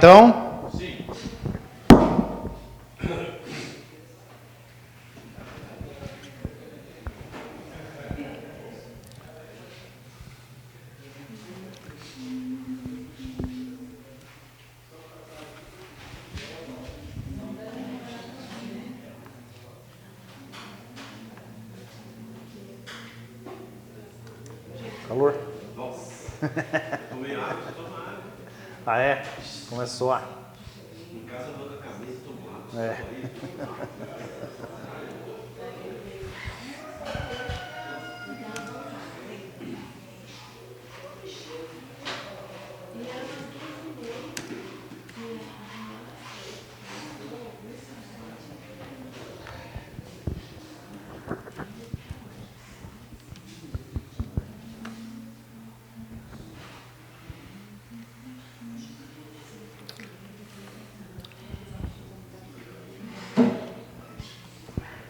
então? Sim. Calor? Nossa, tomei água, toma água. Ah, é? Começou a... Em casa eu vou com a cabeça e tomo água. É.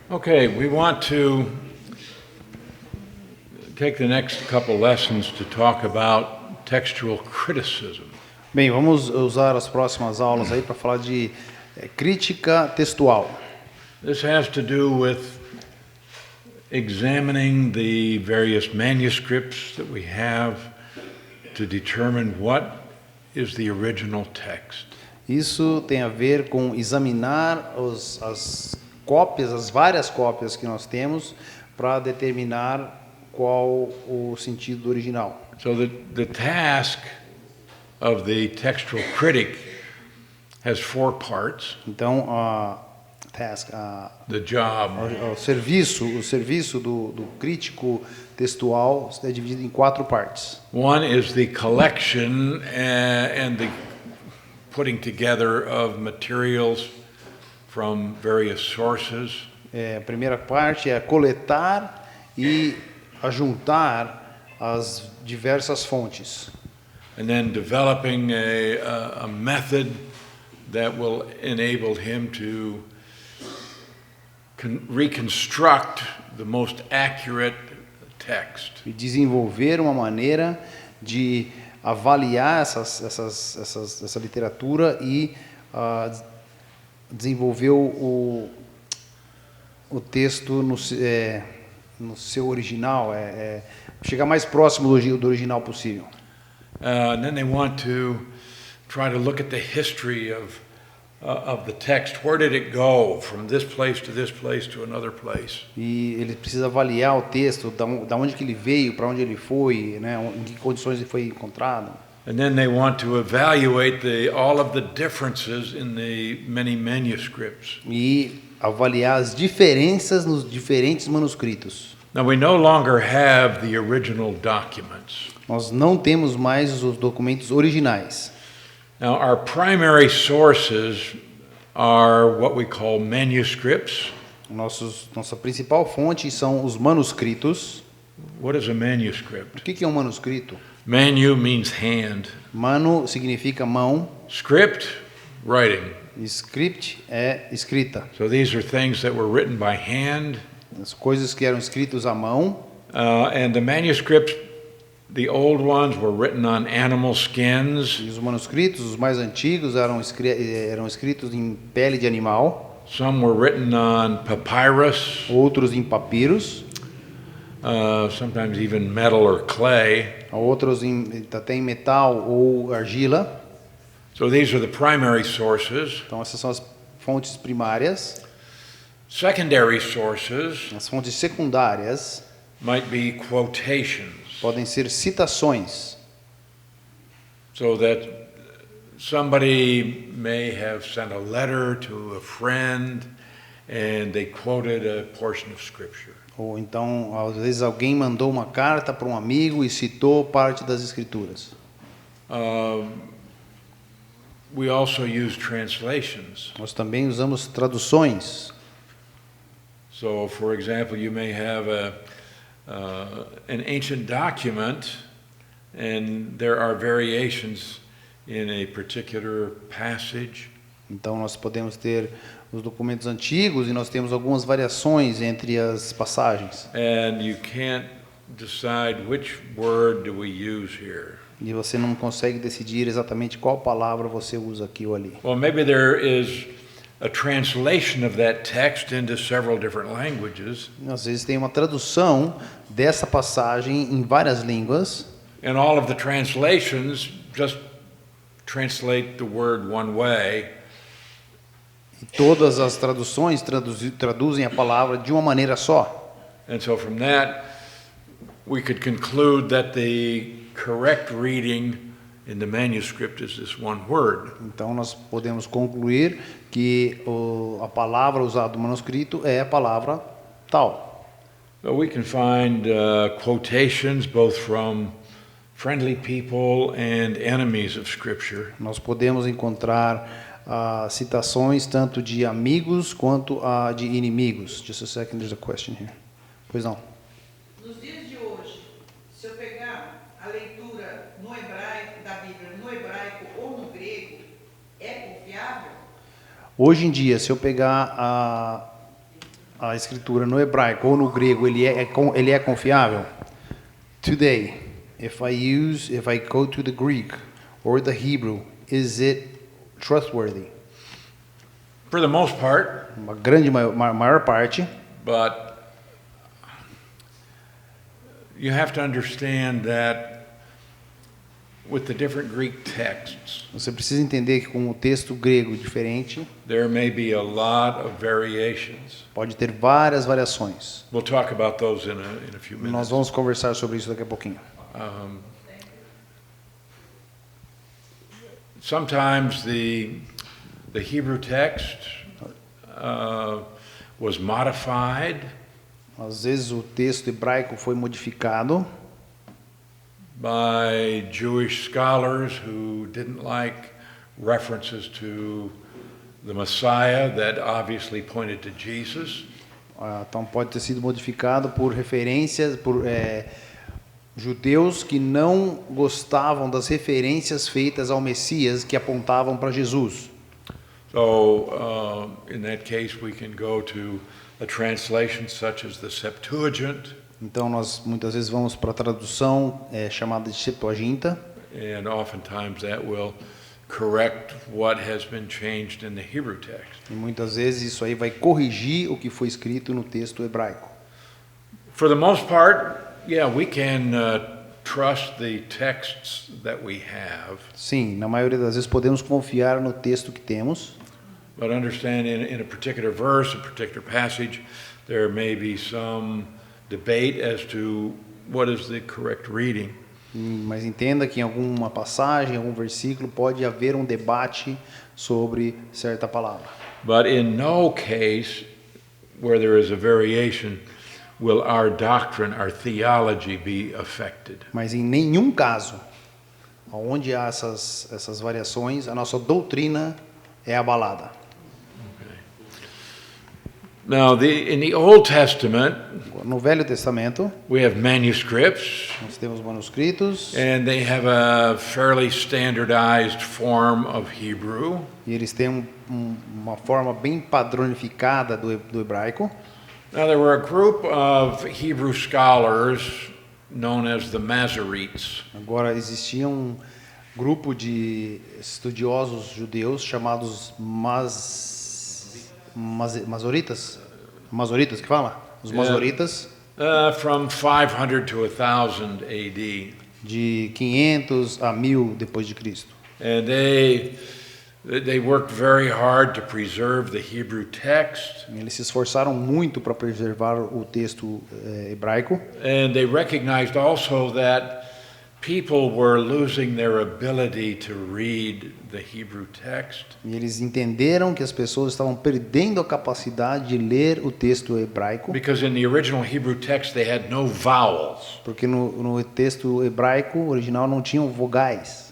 Okay, we want to take the next couple lessons to talk about textual criticism. Bem, vamos usar as próximas aulas aí para falar de crítica textual. This has to do with examining the various manuscripts that we have to determine what is the original text. Isso tem a ver com examinar as cópias, as várias cópias que nós temos para determinar qual o sentido original. So the task of the textual critic has 4 parts. Então, The job o serviço do crítico textual é dividido em 4 partes. One is the collection and the putting together of materials from various sources. A primeira parte é coletar e ajuntar as diversas fontes. And then developing a method that will enable him to reconstruct the most accurate text. E desenvolver uma maneira de avaliar essa literatura e desenvolver o texto no seu original, chegar mais próximo do original possível. And then they want to try to look at the history of the text. Where did it go from this place to this place to another place? E ele precisa avaliar o texto, da onde que ele veio, para onde ele foi, né, em que condições ele foi encontrado. And then they want to evaluate all of the differences in the many manuscripts. E avaliar as diferenças nos diferentes manuscritos. Now we no longer have the original documents. Nós não temos mais os documentos originais. Now our primary sources are what we call manuscripts. Nossa principal fonte são os manuscritos. What is a manuscript? O que é um manuscrito? Manu means hand. Manu significa mão. Script, writing. Script é escrita. So these are things that were written by hand. As coisas que eram escritas à mão. And the manuscripts, the old ones, were written on animal skins. E os manuscritos, os mais antigos, eram escritos em pele de animal. Some were written on papyrus. Outros em papiros. Sometimes even metal or clay. Outros até em metal ou argila. So these are the primary sources. Então essas são as fontes primárias. Secondary sources As fontes secundárias might be quotations. podem ser citações. So that somebody may have sent a letter to a friend and they quoted a portion of scripture. Ou então, às vezes alguém mandou uma carta para um amigo e citou parte das escrituras. We also use translations. Nós também usamos traduções. So, for example, you may have an ancient document, and there are variations in a particular passage. Então, nós podemos ter os documentos antigos e nós temos algumas variações entre as passagens. And you can't decide which word do we use here. E você não consegue decidir exatamente qual palavra você usa aqui ou ali. Well, maybe there is a translation of that text into several different languages, Às vezes tem uma tradução dessa passagem em várias línguas, and all of the translations just translate the word one way, e todas as traduções traduzem a palavra de uma maneira só. and so from that we could conclude that the correct reading in the manuscript is this one word. Então nós podemos concluir que a palavra usada no manuscrito é a palavra tal. But we can find quotations both from friendly people and enemies of Scripture. Nós podemos encontrar citações tanto de amigos quanto de inimigos. Just a second, there's a question here. Pois não. Nos dias de hoje, se eu pegar a leitura no hebraico da Bíblia, no hebraico ou no grego, é confiável? Hoje em dia, se eu pegar a escritura no hebraico ou no grego, ele é confiável? Today, if I go to the Greek or the Hebrew, is it trustworthy? For the most part, Uma grande maior parte, but you have to understand that with the different Greek texts, você precisa entender que com o texto grego diferente, there may be a lot of variations. pode ter várias variações. We'll talk about those in a few Nós minutes. vamos conversar sobre isso daqui a pouquinho. Sometimes the Hebrew text was modified Às vezes o texto hebraico foi modificado by Jewish scholars who didn't like references to the Messiah that obviously pointed to Jesus. Então pode ter sido modificado por referências, por judeus que não gostavam das referências feitas ao Messias que apontavam para Jesus. So in that case we can go to a translation such as the Septuagint, Então nós muitas vezes vamos para a tradução chamada de Septuaginta, and oftentimes that will correct what has been changed in the Hebrew text. e muitas vezes isso aí vai corrigir o que foi escrito no texto hebraico. For the most part, yeah, we can trust the texts that we have, Sim, na maioria das vezes podemos confiar no texto que temos, but understand in a particular verse, a particular passage, there may be some debate as to what is the correct reading. mas entenda que em alguma passagem, algum versículo, pode haver um debate sobre certa palavra. But in no case where there is a variation will our doctrine, our theology be affected. Mas em nenhum caso, onde há essas variações, a nossa doutrina é abalada. Now, in the Old Testament, No Velho Testamento, we have manuscripts, nós temos manuscritos, and they have a fairly standardized form of Hebrew. e eles têm uma forma bem padronificada do hebraico. Now, there were a group of Hebrew scholars known as the Masoretes. Agora, existia um grupo de estudiosos judeus chamados Mazoritas? Mazoritas que fala? Os Mazoritas, From 500 to 1000 AD. de 500 a 1000 depois de Cristo. And they worked very hard to preserve the Hebrew text, Eles se esforçaram muito para preservar o texto hebraico. and they recognized also that people were losing their ability to read the Hebrew text. E eles entenderam que as pessoas estavam perdendo a capacidade de ler o texto hebraico, Because in the original Hebrew text they had no vowels. porque no texto hebraico original não tinham vogais.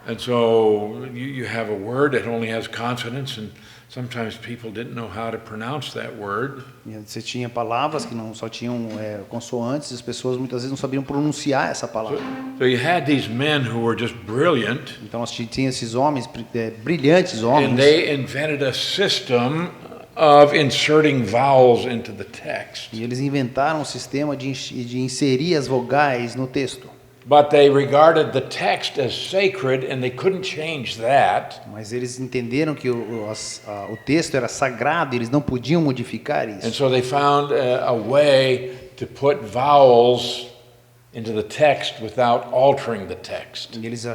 And so you have a word that only has consonants, and sometimes people didn't know how to pronounce that word. E você tinha palavras que não só tinham consoantes, e as pessoas muitas vezes não sabiam pronunciar essa palavra. So you had these men who were just brilliant, Então nós tínhamos esses homens, brilhantes and homens, they invented a system of inserting vowels into the text. e eles inventaram um sistema de inserir as vogais no texto. But they regarded the text as sacred and they couldn't change that. Mas eles entenderam que o texto era sagrado e eles não podiam modificar And isso. so they found a way to put vowels into the text without altering the text. E eles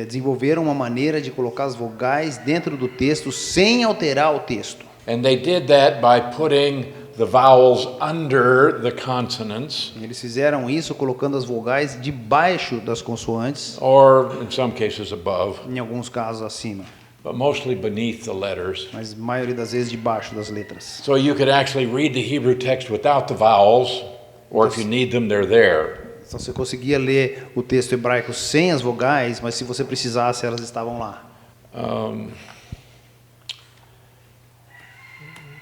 desenvolveram uma maneira de colocar as vogais dentro do texto sem alterar o texto. And they did that by putting the vowels under the consonants, E eles fizeram isso colocando as vogais debaixo das consoantes, or in some cases above, em alguns casos acima, but mostly beneath the letters. mas a maioria das vezes debaixo das letras. So you could actually read the Hebrew text without the vowels, or if you need them, they're there. Então você conseguia ler o texto hebraico sem as vogais, mas se você precisasse, elas estavam lá.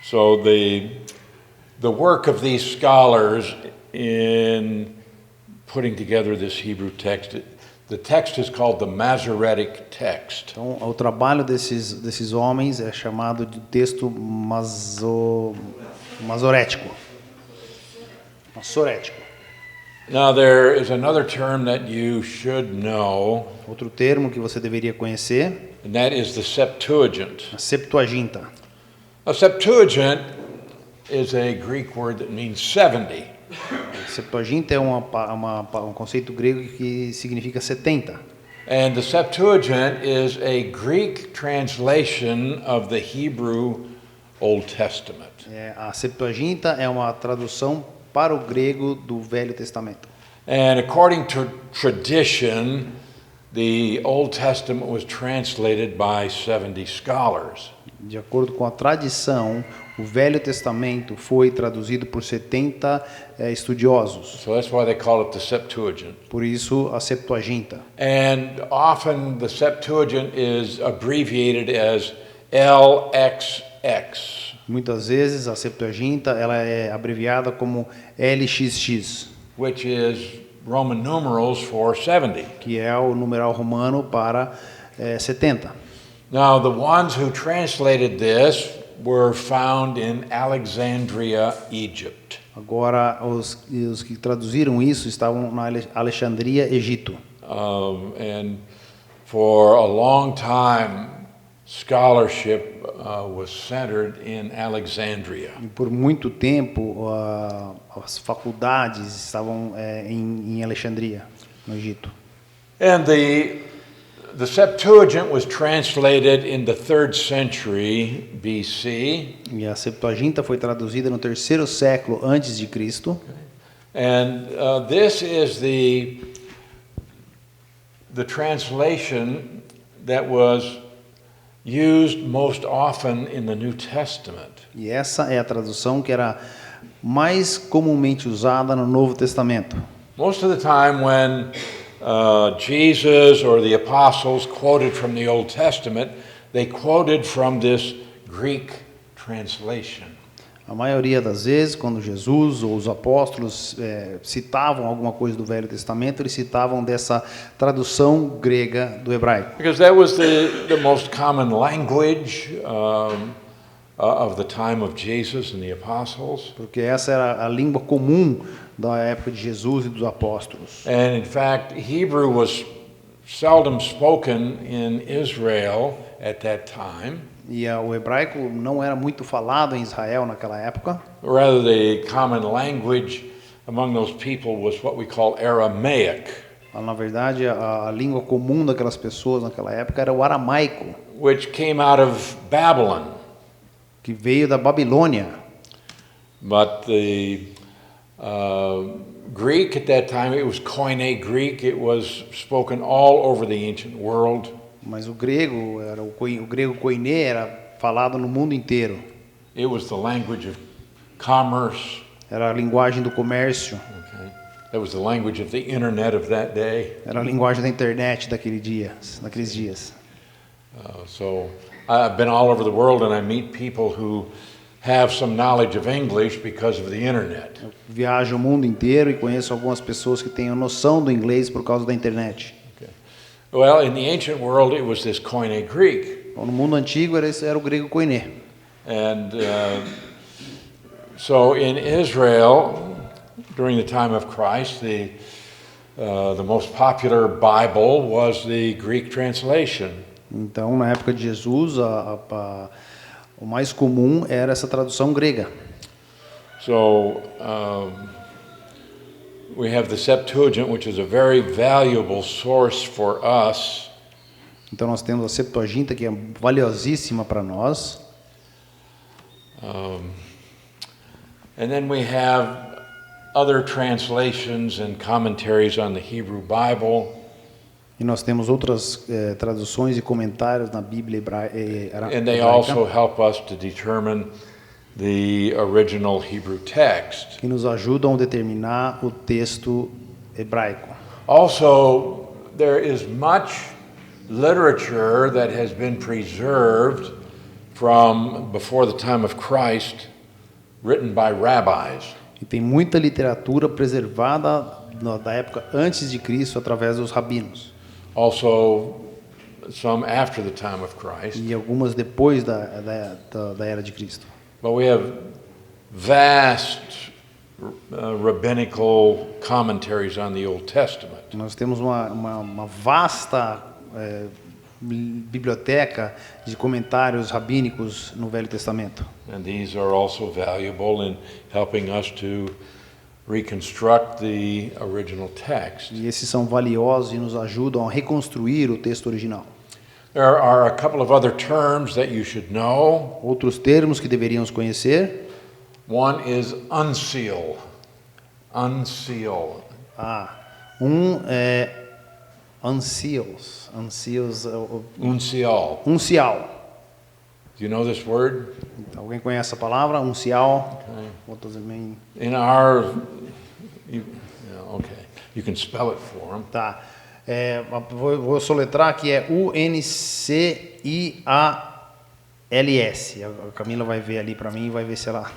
So the work of these scholars in putting together this Hebrew text, the text is called the Masoretic text. Então, o trabalho desses homens é chamado de texto masorético. Massorético. Now there is another term that you should know, Outro termo que você deveria conhecer, and that is the Septuagint. a Septuaginta. A Septuagint is a Greek word that means 70. Septuaginta é um conceito grego que significa 70. And the Septuagint is a Greek translation of the Hebrew Old Testament. A Septuaginta é uma tradução para o grego do Velho Testamento. And according to tradition, the Old Testament was translated by 70 scholars. De acordo com a tradição, o Velho Testamento foi traduzido por 70 estudiosos. So that's why they call it the Septuagint. Por isso, a Septuaginta. And often the Septuagint is abbreviated as LXX. Muitas vezes, a Septuaginta ela é abreviada como LXX, which is Roman numerals for 70. que é o numeral romano para 70. Now, the ones who translated this were found in Alexandria, Egypt. Agora, os que traduziram isso estavam na Alexandria, Egito. And for a long time, scholarship was centered in Alexandria. E por muito tempo, as faculdades estavam em Alexandria, no Egito. And the Septuagint was translated in the 3rd century BC. E a Septuaginta foi traduzida no 3º século antes de Cristo. And this is the translation that was used most often in the New Testament. E essa é a tradução que era mais comumente usada no Novo Testamento. Most of the time when Jesus or the apostles quoted from the Old Testament, they quoted from this Greek translation. A maioria das vezes, quando Jesus ou os apóstolos citavam alguma coisa do Velho Testamento, eles citavam dessa tradução grega do hebraico. Because that was the most common language of the time of Jesus and the apostles. Porque essa era a língua comum da época de Jesus e dos apóstolos. And in fact, Hebrew was seldom spoken in Israel at that time. E o hebraico não era muito falado em Israel naquela época. Rather, the common language among those people was what we call Aramaic, Na verdade, a língua comum daquelas pessoas naquela época era o aramaico, which came out of Babylon. que veio da Babilônia. But the Greek at that time, it was Koine Greek. It was spoken all over the ancient world. Mas o grego, o grego koiné, era falado no mundo inteiro. It was the language of commerce. Era a linguagem do comércio, Okay. That was the language of the internet of that day. era a linguagem da internet daqueles dias. So I've been all over the world and I meet people who have some knowledge of English because of the internet. Eu viajo o mundo inteiro e conheço algumas pessoas que têm noção do inglês por causa da internet. Okay. Well, in the ancient world, it was this Koine Greek. Então, no mundo antigo era o grego koiné. And so in Israel, during the time of Christ, The most popular Bible was the Greek translation. Então, na época de Jesus, o mais comum era essa tradução grega. So we have the Septuagint, which is a very valuable source for us. Então, nós temos a Septuaginta, que é valiosíssima para nós. And then we have other translations and commentaries on the Hebrew Bible. E nós temos outras traduções e comentários na Bíblia And they also help us to determine the original Hebrew text. que nos ajudam a determinar o texto hebraico. Also, there is much literature that has been preserved from before the time of Christ, written by rabbis. E tem muita literatura preservada da época antes de Cristo através dos rabinos. Also, some after the time of Christ. E algumas depois da era de Cristo. But we have vast rabbinical commentaries on the Old Testament. Nós temos uma vasta biblioteca de comentários rabínicos no Velho Testamento. And these are also valuable in helping us to reconstruct the original text. E esses são valiosos e nos ajudam a reconstruir o texto original. There are a couple of other terms that you should know. Outros termos que deveríamos conhecer. One is unseal. Unseal. Um é uncials. Uncial. Uncial. Do you know this word? Alguém conhece essa palavra? Uncial. Okay. What does it mean? In our, okay, you can spell it for them. Tá. Vou soletrar que é UNCIALS. A Camila vai ver ali para mim e vai ver se ela...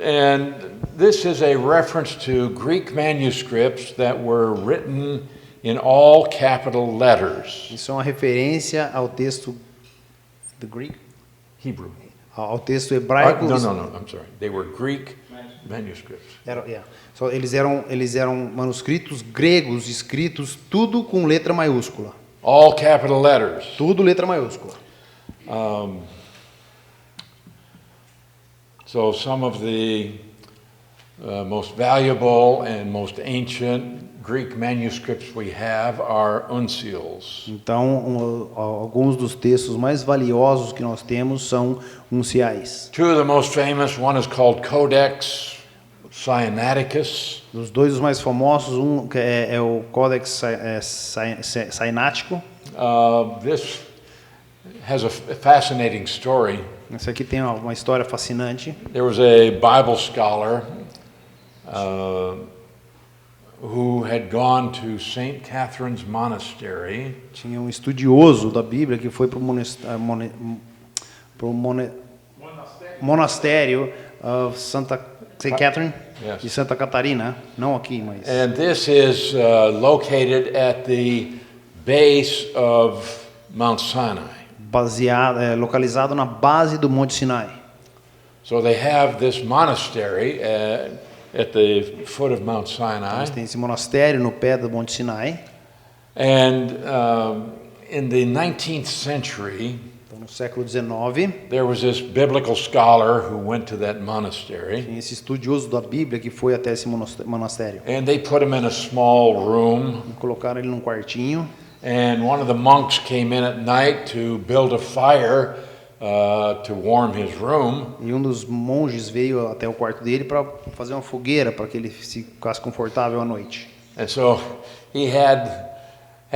And this is a reference to Greek manuscripts that were written in all capital letters. Isso é uma referência ao texto the Greek? Hebrew. Ao texto hebraico. No, I'm sorry. They were Greek manuscripts. So, eles eram manuscritos gregos escritos tudo com letra maiúscula. All capital letters. Tudo letra maiúscula. So some of the most valuable and most ancient Greek manuscripts we have are uncials. Então, alguns dos textos mais valiosos que nós temos são unciais. Two of the most famous, one is called Codex Sinaiticus. Dos dois os mais famosos, um é o Codex Sinaitático. This has a fascinating story. Esse aqui tem uma história fascinante. There was a Bible scholar who had gone to St. Catherine's Monastery. Tinha um estudioso da Bíblia que foi para o monastério of St. Catherine, Yes. de Santa Catarina, não aqui, mas... And this is located at the base of Mount Sinai. localizado na base do Monte Sinai. So they have this monastery at the foot of Mount Sinai. Eles têm esse monastério no pé do Monte Sinai. And in the 19th century, Então, no século XIX, there was this biblical scholar who went to that monastery. tinha esse estudioso da Bíblia que foi até esse monastério. And they put him in a small room. Colocaram ele num quartinho. And one of the monks came in at night to build a fire to warm his room. E um dos monges veio até o quarto dele para fazer uma fogueira para que ele ficasse confortável à noite. And so he had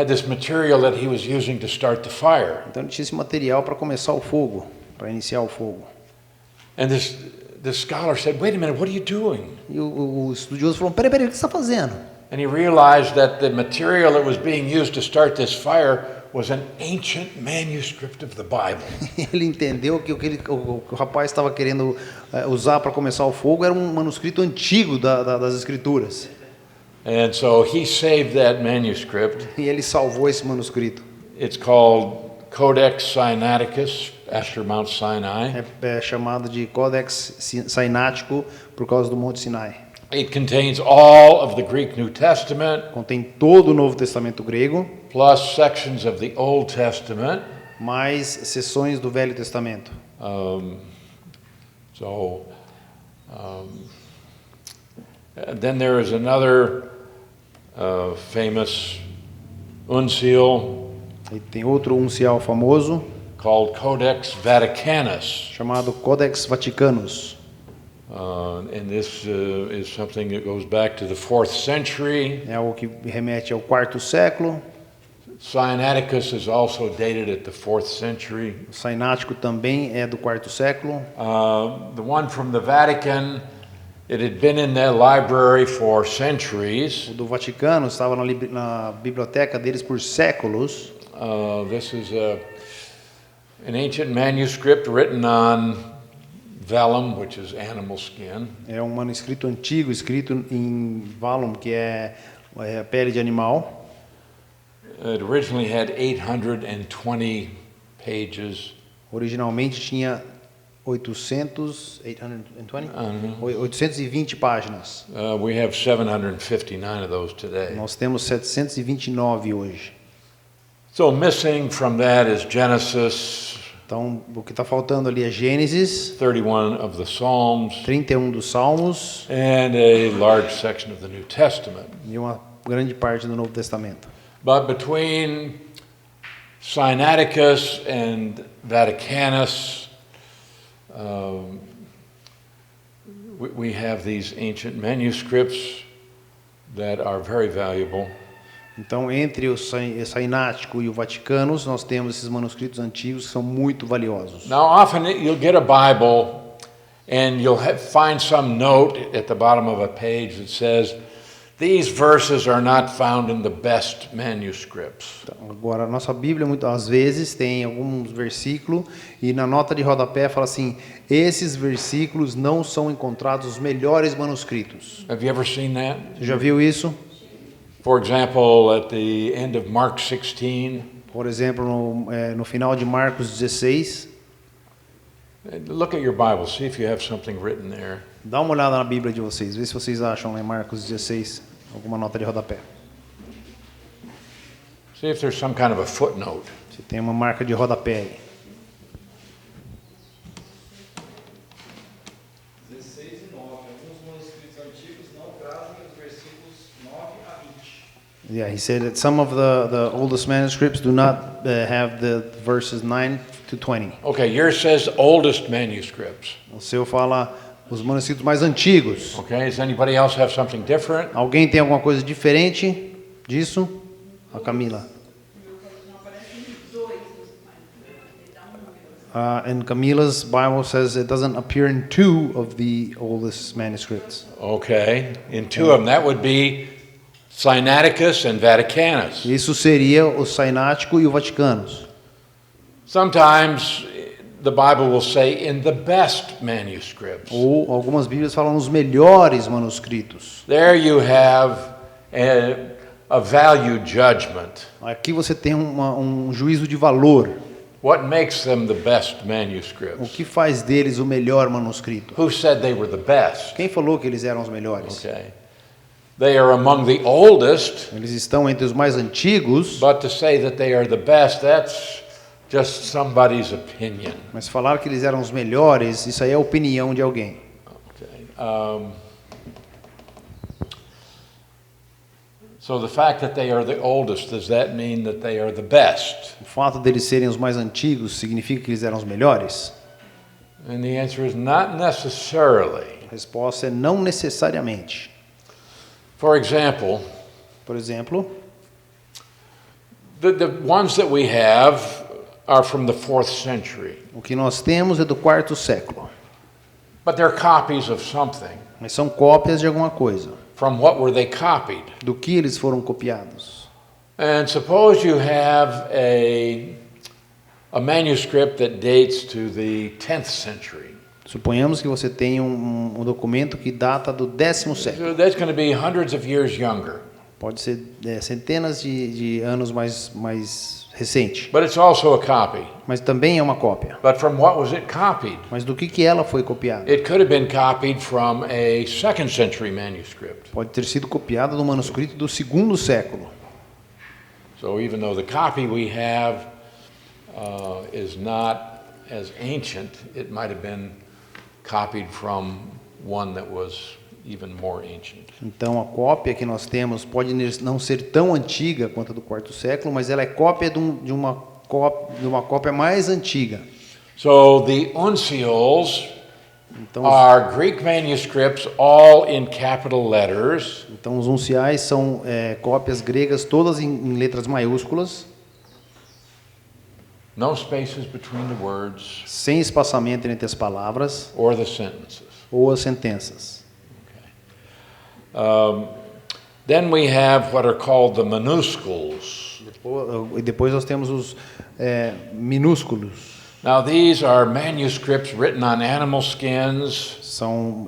this material that he was using to start the fire. Então ele tinha esse material para começar o fogo, para iniciar o fogo. And this scholar said, "Wait a minute, what are you doing?" E o estudioso falou: peraí, o que você está fazendo? And he realized that the material that was being used to start this fire was an ancient manuscript of the Bible. Ele entendeu que o rapaz estava querendo usar para começar o fogo era um manuscrito antigo das Escrituras. And so he saved that manuscript. E ele salvou esse manuscrito. It's called Codex Sinaiticus, after Mount Sinai. É chamado de Codex Sinaitático por causa do Monte Sinai. It contains all of the Greek New Testament, Contém todo o Novo Testamento grego, plus sections of the Old Testament. mais seções do Velho Testamento. Then there is another famous uncial E tem outro uncial famoso, called Codex Vaticanus. chamado Codex Vaticanus. And this is something that goes back to the 4th century. É algo que remete ao quarto século. Sinaiticus is also dated at the 4th century. O Sainático também é do quarto século. The one from the Vatican, it had been in their library for centuries. O do Vaticano estava na biblioteca deles por séculos. This is an ancient manuscript written on vellum, which is animal skin. É um manuscrito antigo escrito em vellum, que é pele de animal. It originally had 820 pages. Originalmente tinha 820 páginas. We have 759 of those today. Nós temos 729 hoje. So missing from that is Genesis, Então, o que está faltando ali é Gênesis, 31 of the Psalms, 31 dos Salmos and a large section of the New Testament. e uma grande parte do Novo Testamento. But between Sinaiticus and Vaticanus, we have these ancient manuscripts that are very valuable. Então, entre o Sainático e o Vaticanos, nós temos esses manuscritos antigos que são muito valiosos. Now, often you'll get a Bible and you'll find some note at the bottom of a page that says, "These verses are not found in the best manuscripts." Agora, a nossa Bíblia, muitas vezes, tem alguns versículos e na nota de rodapé fala assim, esses versículos não são encontrados nos melhores manuscritos. Have you ever seen that? Você já viu isso? For example, at the end of Mark 16, Por exemplo, no final de Marcos 16, look at your Bible, see if you have something written there. dá uma olhada na Bíblia de vocês, vê se vocês acham lá em Marcos 16 alguma nota de rodapé. See if there's some kind of a footnote. Se tem uma marca de rodapé aí. 16 e 9. Alguns manuscritos antigos não trazem os versículos 9 a 20. Yeah, he said that some of the oldest manuscripts do not have the verses 9 to 20. Okay, yours says oldest manuscripts. O seu fala os manuscritos mais antigos. Okay, does anybody else have something different? Alguém tem alguma coisa diferente disso? A Camila. And Camila's Bible says it doesn't appear in 2 of the oldest manuscripts. Okay, in 2 of them, that would be Sinaiticus and Vaticanus. Isso seria o Sainático e o Vaticanos. Sometimes the Bible will say in the best manuscripts. Ou algumas Bíblias falam nos melhores manuscritos. There you have a value judgment. Aqui você tem um juízo de valor. What makes them the best O manuscripts? que faz deles o melhor manuscrito? Who said they were the best? Quem falou que eles eram os melhores? Okay. They are among the oldest, Eles estão entre os mais antigos, but to say that they are the best, that's just somebody's opinion. mas falar que eles eram os melhores, isso aí é a opinião de alguém. Okay. So the fact that they are the oldest, does that mean that they are the best? O fato deles serem os mais antigos significa que eles eram os melhores? And the answer is not necessarily. A resposta é não necessariamente. For example, Por exemplo, the ones that we have are from the 4th century, o que nós temos é do quarto século, but they're copies of something. mas são cópias de alguma coisa. From what were they copied? Do que eles foram copiados? And suppose you have a manuscript that dates to the 10th century. Suponhamos que você tem um documento que data do 10º século. So that's going to be hundreds of years younger. Pode ser centenas de anos mais recente. But it's also a copy. Mas também é uma cópia. But from what was it copied? Mas do que ela foi copiada? It could have been copied from a 2nd century manuscript. Pode ter sido copiada do manuscrito do 2º século. So even though the copy we have is not as ancient, it might have been copied from one that was even more ancient. Então a cópia que nós temos pode não ser tão antiga quanto a do 4º século, mas ela é cópia de uma cópia mais antiga. So the uncials Então, are Greek manuscripts, all in capital letters, então os unciais são cópias gregas, todas em letras maiúsculas, no spaces between the words sem espaçamento entre as palavras or the sentences. ou as sentenças. Then we have what are called the minuscules. Depois nós temos os minúsculos. Now these are manuscripts written on animal skins, São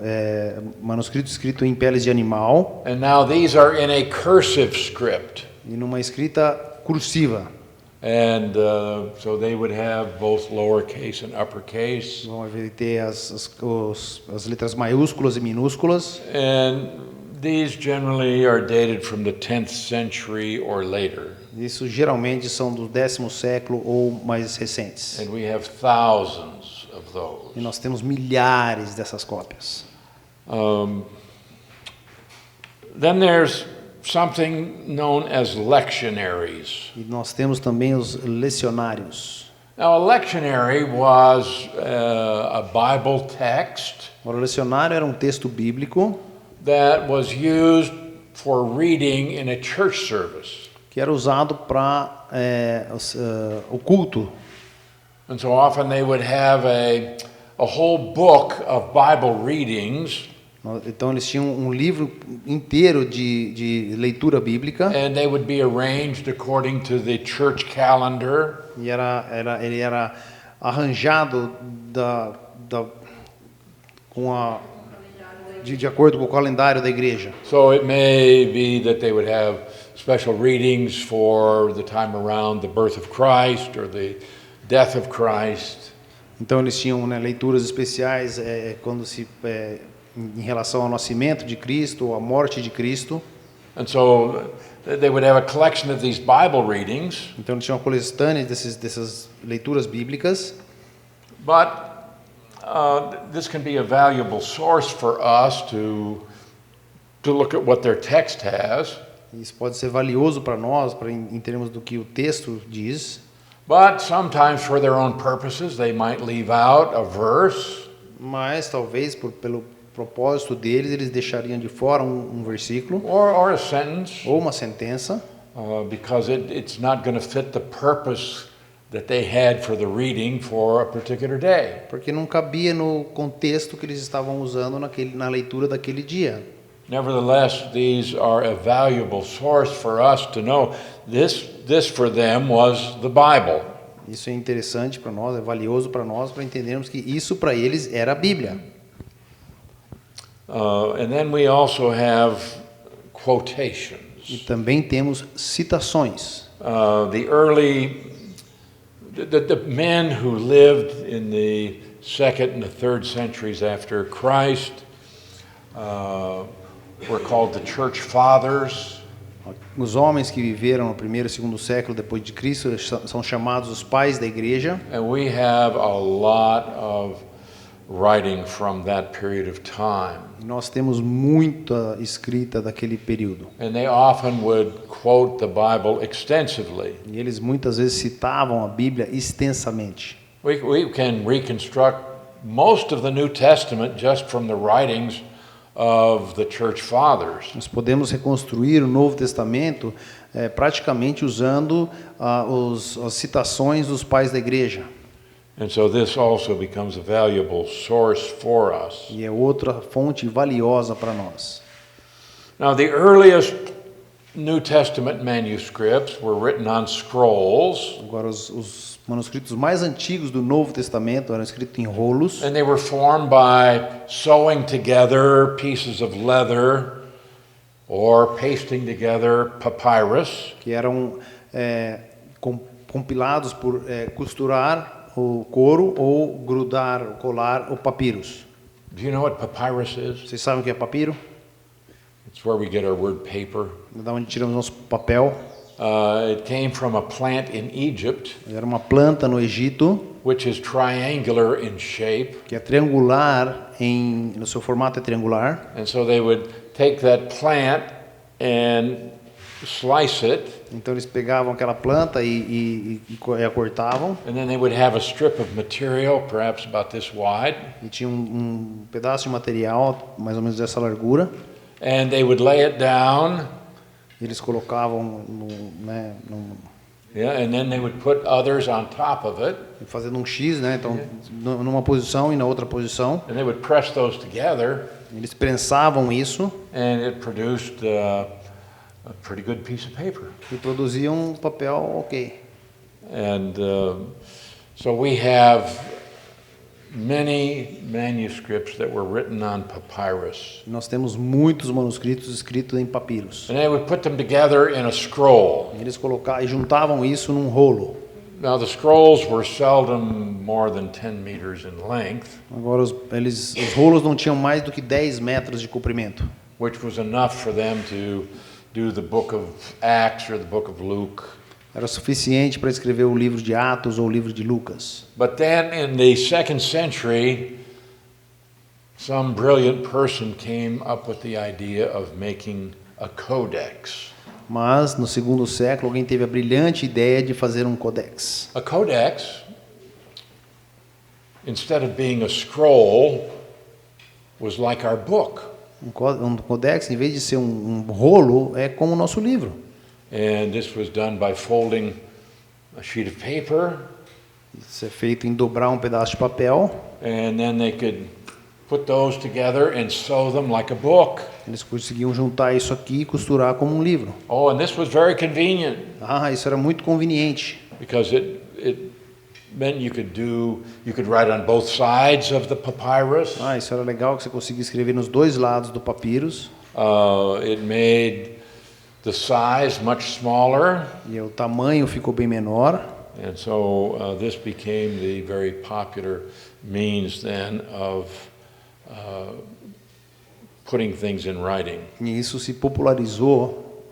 manuscritos escritos em peles de animal and now these are in a cursive script. e numa escrita cursiva. And so they would have both lowercase and uppercase. Vão ter as letras maiúsculas e minúsculas. And these generally are dated from the 10th century or later. Isso geralmente são do 10º século ou mais recentes. And we have thousands of those. E nós temos milhares dessas cópias. Then there's something known as lectionaries. E nós temos também os lecionários. Now, a lectionary was a Bible text O lecionário era um texto bíblico that was used for reading in a church service. que era usado para o culto. And so often they would have a whole book of Bible readings, Então eles tinham um livro inteiro de leitura bíblica and they would be arranged according to the church calendar. e ele era arranjado de acordo com o calendário da igreja. So it may be that they would have special readings for the time around the birth of Christ or the death of Christ. Então eles tinham, né, leituras especiais quando em relação ao nascimento de Cristo ou à morte de Cristo. And so they would have a collection of these Bible readings, Então eles tinham uma coletânea dessas leituras bíblicas. but this can be a valuable source for us to look at what their text has. Isso pode ser valioso para nós, em termos do que o texto diz. But sometimes for their own purposes they might leave out a verse, Mas talvez pelo propósito deles, eles deixariam de fora um versículo or a sentence, ou uma sentença, because it's not going to fit the purpose that they had for the reading for a particular day. porque não cabia no contexto que eles estavam usando na leitura daquele dia. Nevertheless, these are a valuable source for us to know this for them was the Bible. Isso é interessante para nós, é valioso para nós, para entendermos que isso para eles era a Bíblia. And then we also have E quotations. também temos citações. The men who lived in the 2nd and the 3rd centuries after Christ were called the church fathers. Os homens que viveram no 1º e 2º século depois de Cristo são chamados os pais da igreja. And we have a lot of writing from that period of time. E nós temos muita escrita daquele período. And they often would quote the Bible extensively. E eles muitas vezes citavam a Bíblia extensamente. We can reconstruct most of the New Testament just from the writings of the church fathers. Nós podemos reconstruir o Novo Testamento praticamente usando as citações dos pais da igreja. And so this also becomes a valuable source for us. E é outra fonte valiosa para nós. Now, the earliest New Testament manuscripts were written on scrolls, Agora, os manuscritos mais antigos do Novo Testamento eram escritos em rolos, and they were formed by sewing together pieces of leather or pasting together papyrus. que eram compilados por costurar o couro ou grudar, colar o papyrus. Do you know what papyrus is? Vocês sabem o que é papiro? It's where we get our word paper. Da onde tiramos nosso papel. It came from a plant in Egypt, Era uma planta no Egito which is triangular in shape. que é triangular, no seu formato é triangular. And so they would take that plant and slice it, Então eles pegavam aquela planta e a cortavam. and then they would have a strip of material, perhaps about this wide, E tinha um pedaço de material, mais ou menos dessa largura. and they would lay it down, Eles colocavam yeah, and then they would put others on top of it, fazendo um X, né? Então, numa posição e na outra posição. and they would press those together, Eles prensavam isso and it produced a pretty good piece of paper. e produziam um papel ok. And so we have many manuscripts that were written on papyrus. Nós temos muitos manuscritos escritos em papiros. And they would put them together in a scroll. Eles colocavam e juntavam isso num rolo. Now the scrolls were seldom more than 10 meters in length, Agora os rolos não tinham mais do que 10 metros de comprimento, which was enough for them to do the book of Acts or the book of Luke. era suficiente para escrever o livro de Atos ou o livro de Lucas. But then in the 2nd century, some brilliant person came up with the idea of making a codex. Mas no segundo século alguém teve a brilhante ideia de fazer um codex. A codex, instead of being a scroll, was like our book. Um codex, em vez de ser um rolo, é como o nosso livro. And this was done by folding a sheet of paper, Isso é feito em dobrar um pedaço de papel. and then they could put those together and sew them like a book. Eles conseguiam juntar isso aqui e costurar como um livro. Oh, and this was very convenient Isso era muito conveniente, because it meant you could write on both sides of the papyrus. Isso era legal que você conseguia escrever nos dois lados do papiros. It made the size much smaller. E o tamanho ficou bem menor. And so this became the very popular means then of putting things in writing. E isso se popularizou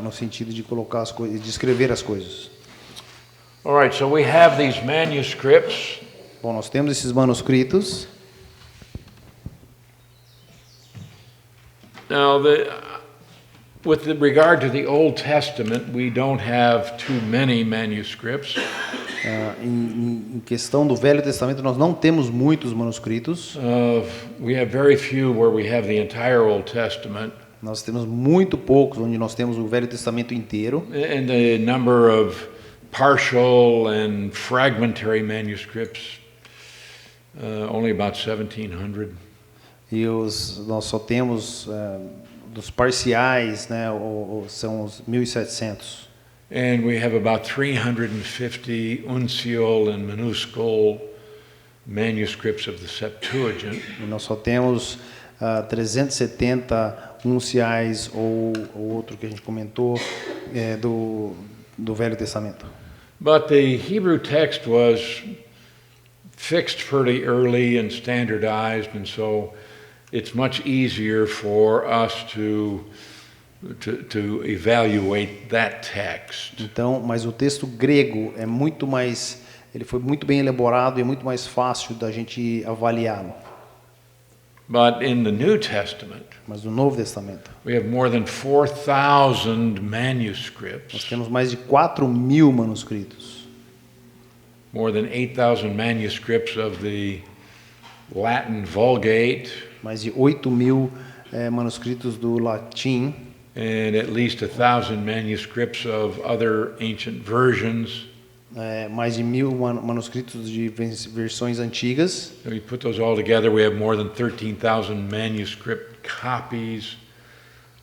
no sentido de colocar as coisas, de escrever as coisas. All right, so we have these manuscripts. Bom, nós temos esses manuscritos. Now, with regard to the Old Testament, we don't have too many manuscripts. Em questão do Velho Testamento, nós não temos muitos manuscritos. We have very few where we have the entire Old Testament. Nós temos muito poucos onde nós temos o Velho Testamento inteiro. And the number of partial and fragmentary manuscripts, only about 1,700. E nós só temos dos parciais, né, são os 1.700. And we have about 350 uncial and minuscule manuscripts of the Septuagint. E nós só temos 370 unciais ou outro que a gente comentou do Velho Testamento. But the Hebrew text was fixed pretty early and standardized, and so it's much easier for us to evaluate that text. Então, mas o texto grego é muito mais, ele foi muito bem elaborado e é muito mais fácil da gente avaliá-lo. But in the New Testament, Mas no Novo Testamento, we have more than 4,000 nós manuscripts, temos mais de 4.000 manuscritos, more than 8,000 manuscripts of the Latin Vulgate, mais de 8.000 manuscritos do latim, and at least 1,000 manuscripts of other ancient versions. mais de 1.000 manuscritos de versões antigas. And we put those all together, we have more than 13,000 manuscript copies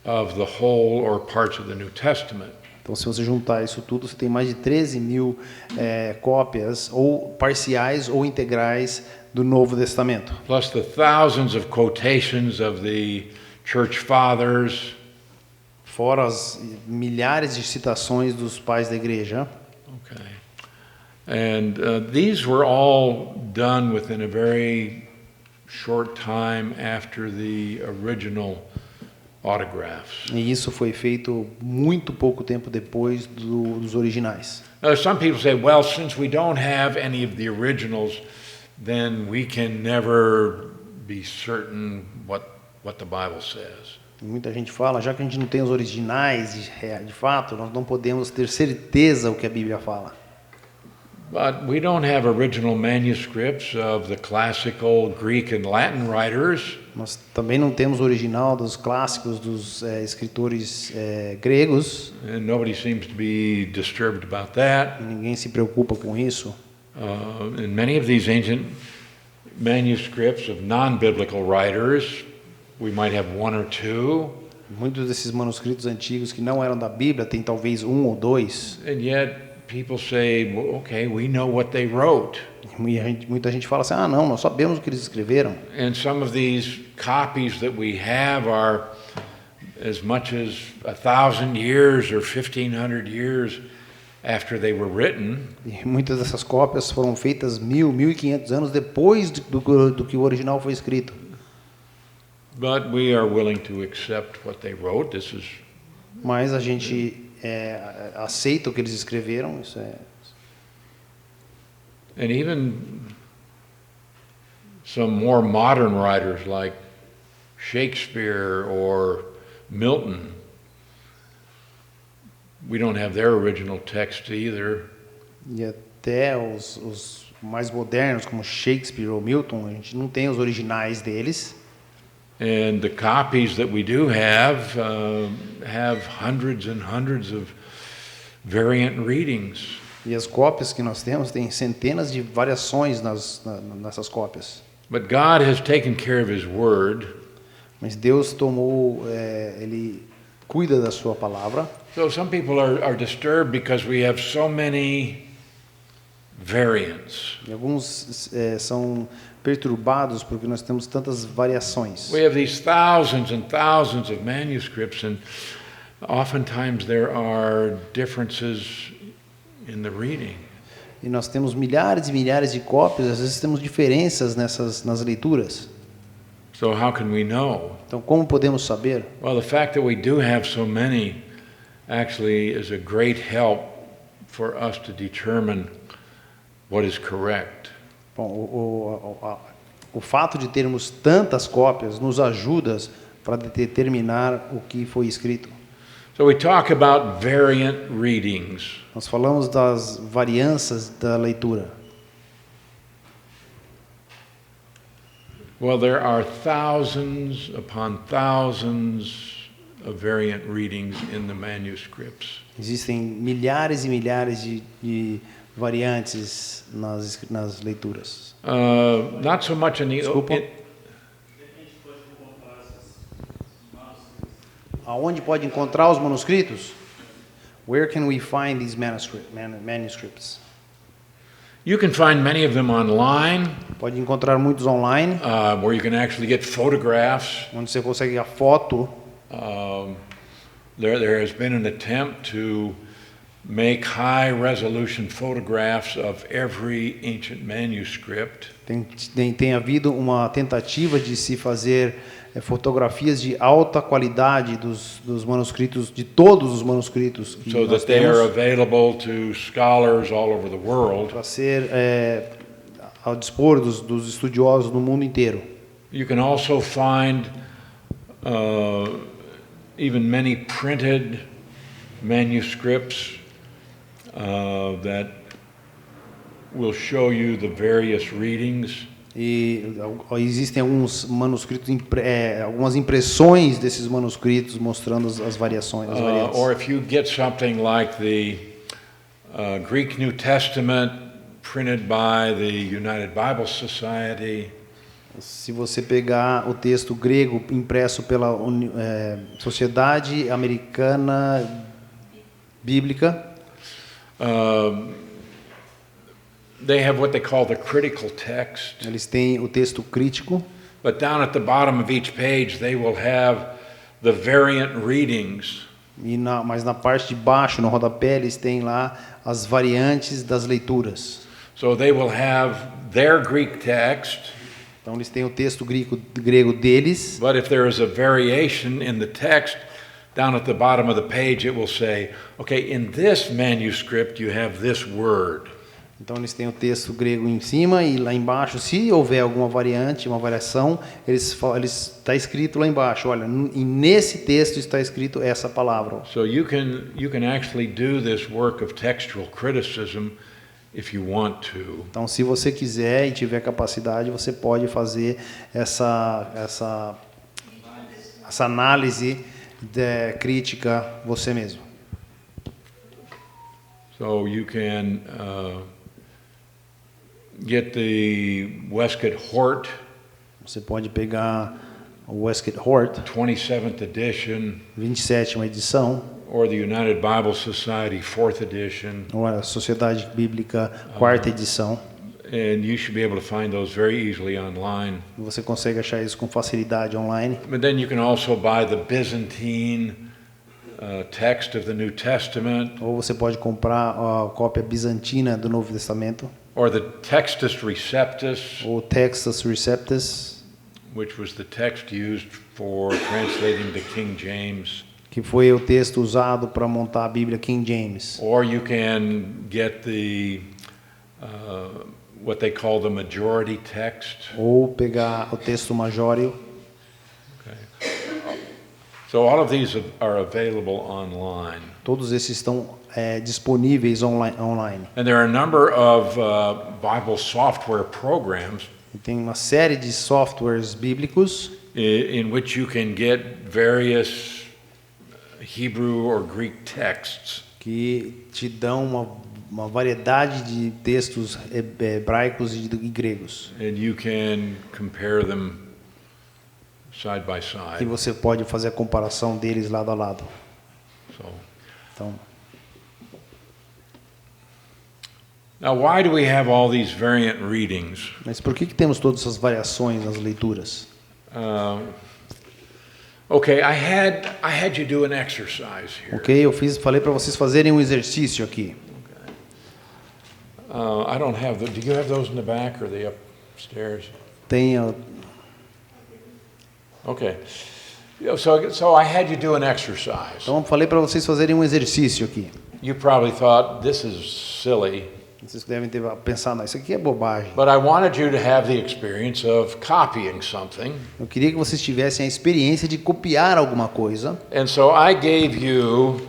of the whole or parts of the New Testament. Então, se você juntar isso tudo, você tem mais de 13.000 cópias, ou parciais ou integrais, do Novo Testamento. Plus the thousands of quotations of the church fathers. Fora as milhares de citações dos pais da igreja. Okay. And these were all done within a very short time after the original autographs. E isso foi feito muito pouco tempo depois dos originais. Now, some people say, well, since we don't have any of the originals, then we can never be certain what the Bible says. E muita gente fala, já que a gente não tem os originais de fato, nós não podemos ter certeza o que a Bíblia fala. But we don't have original manuscripts of the classical Greek and Latin writers. Nós também não temos o original dos clássicos dos escritores gregos. And nobody seems to be disturbed about that. E ninguém se preocupa com isso. In many of these ancient manuscripts of non-biblical writers, we might have one or two. Muitos desses manuscritos antigos que não eram da Bíblia tem talvez um ou dois. And yet people say, well, okay, we know what they wrote. Muita gente fala assim, não, nós sabemos o que eles escreveram. And some of these copies that we have are as much as 1,000 years or 1,500 years after they were written. E muitas dessas cópias foram feitas 1.500 anos depois do que o original foi escrito. But we are willing to accept what they wrote. This is Mas a gente aceita o que eles escreveram. Isso é. And even some more modern writers like Shakespeare or Milton, we don't have their original text either. E até os mais modernos, como Shakespeare ou Milton, a gente não tem os originais deles. And the copies that we do have hundreds and hundreds of variant readings. E as cópias que nós temos têm centenas de variações nessas cópias. But God has taken care of His Word. Mas Deus Ele cuida da sua palavra. So some people are disturbed because we have so many variants. E alguns são perturbados porque nós temos tantas variações. We have these thousands and thousands of manuscripts, and oftentimes there are differences in the reading. E nós temos milhares e milhares de cópias, às vezes temos diferenças nas leituras. So how can we know? Então, como podemos saber? Well, the fact that we do have so many actually is a great help for us to determine what is correct. Bom, o fato de termos tantas cópias nos ajuda para determinar o que foi escrito. So we talk about variant readings. Nós falamos das varianças da leitura. Well, there are thousands upon thousands of variant readings in the manuscripts. Existem milhares e milhares de variantes nas leituras. Not so much in the Desculpa. Aonde pode encontrar os manuscritos? Where can we find these manuscripts? You can find many of them online, Pode encontrar muitos online, where you can actually get photographs. onde você consegue a foto. There has been an attempt to make high-resolution photographs of every ancient manuscript. Tem havido uma tentativa de se fazer fotografias de alta qualidade dos manuscritos, de todos os manuscritos que So nós that they are temos, available to scholars all over the world. para ser ao dispor dos estudiosos no mundo inteiro. You can also find even many printed manuscripts that will show you the various readings. E existem alguns manuscritos, algumas impressões desses manuscritos mostrando as variações, as variantes. Or if you get something like the Greek New Testament printed by the United Bible Society, Se você pegar o texto grego impresso pela Sociedade Americana Bíblica, they have what they call the critical text. eles têm o texto crítico, But down at the bottom of each page, they will have the variant readings. Mas na parte de baixo, no rodapé, eles têm lá as variantes das leituras. So they will have their Greek text, Então eles têm o texto grego deles, but if there is a variation in the text, down at the bottom of the page it will say, okay, in this manuscript you have this word. então eles têm o texto grego em cima e lá embaixo, se houver alguma variante, uma variação, está escrito lá embaixo, olha, e nesse texto está escrito essa palavra. So you can actually do this work of textual criticism if you want to. Então, se você quiser e tiver capacidade, você pode fazer essa análise crítica você mesmo. So you can get the Westcott Hort Você pode pegar o Westcott Hort, 27th edition, 27ª edição, or the United Bible Society 4th edition, ou a Sociedade Bíblica 4ª edição. and you should be able to find those very easily online. Você consegue achar isso com facilidade online. But then you can also buy the Byzantine text of the New Testament, Ou você pode comprar a cópia bizantina do Novo Testamento, or the Textus Receptus, ou Textus Receptus, which was the text used for translating the King James. que foi o texto usado para montar a Bíblia King James. Or you can get the what they call the majority text. Ou pegar o texto majório. Okay. So all of these are available online. Todos esses estão disponíveis online. And there are a number of Bible software programs E tem uma série de softwares bíblicos in which you can get various Hebrew or Greek texts. que te dão uma variedade de textos hebraicos e gregos. And you can compare them side by E side. você pode fazer a comparação deles lado a lado. So Então, now why do we have all these variant readings? mas por que temos todas essas variações nas leituras? Okay, I had you do an exercise here. Ok, falei para vocês fazerem um exercício aqui. I don't have the. Do you have those in the back or are they upstairs? Tem Okay. So I had you do an exercise. Então falei para vocês fazerem um exercício aqui. You probably thought this is silly, Vocês devem ter pensado, isso aqui é bobagem. but I wanted you to have the experience of copying something. Eu queria que vocês tivessem a experiência de copiar alguma coisa. And so I gave you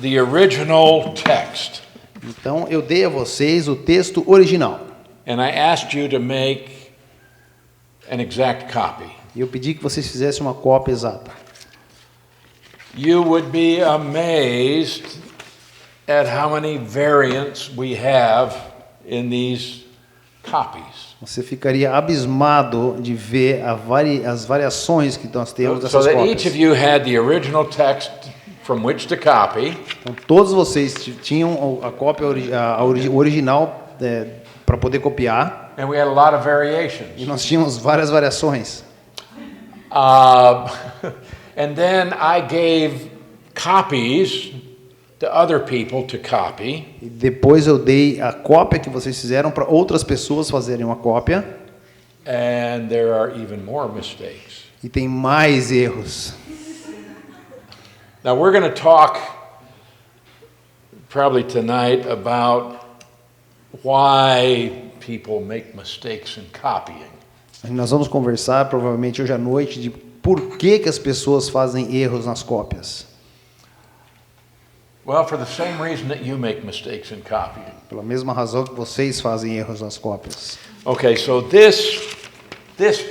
the original text. Então eu dei a vocês o texto original. And I asked you to make an exact copy. E eu pedi que vocês fizessem uma cópia exata. You would be amazed at how many variants we have in these copies. Você ficaria abismado de ver as variações que nós temos So dessas that each cópias. of you had the original text from which to copy, Então todos vocês tinham a cópia original para poder copiar. and we had a lot of E variations. nós tínhamos várias variações. And then I gave copies to other people to copy, E depois eu dei a cópia que vocês fizeram para outras pessoas fazerem uma cópia. and there are even more mistakes. E tem mais erros. Now we're going to talk probably tonight about why people make mistakes in copying. Nós vamos conversar provavelmente hoje à noite de por que as pessoas fazem erros nas cópias. Well, for the same reason that you make mistakes in copying. Pela mesma razão que vocês fazem erros nas cópias. Okay, so this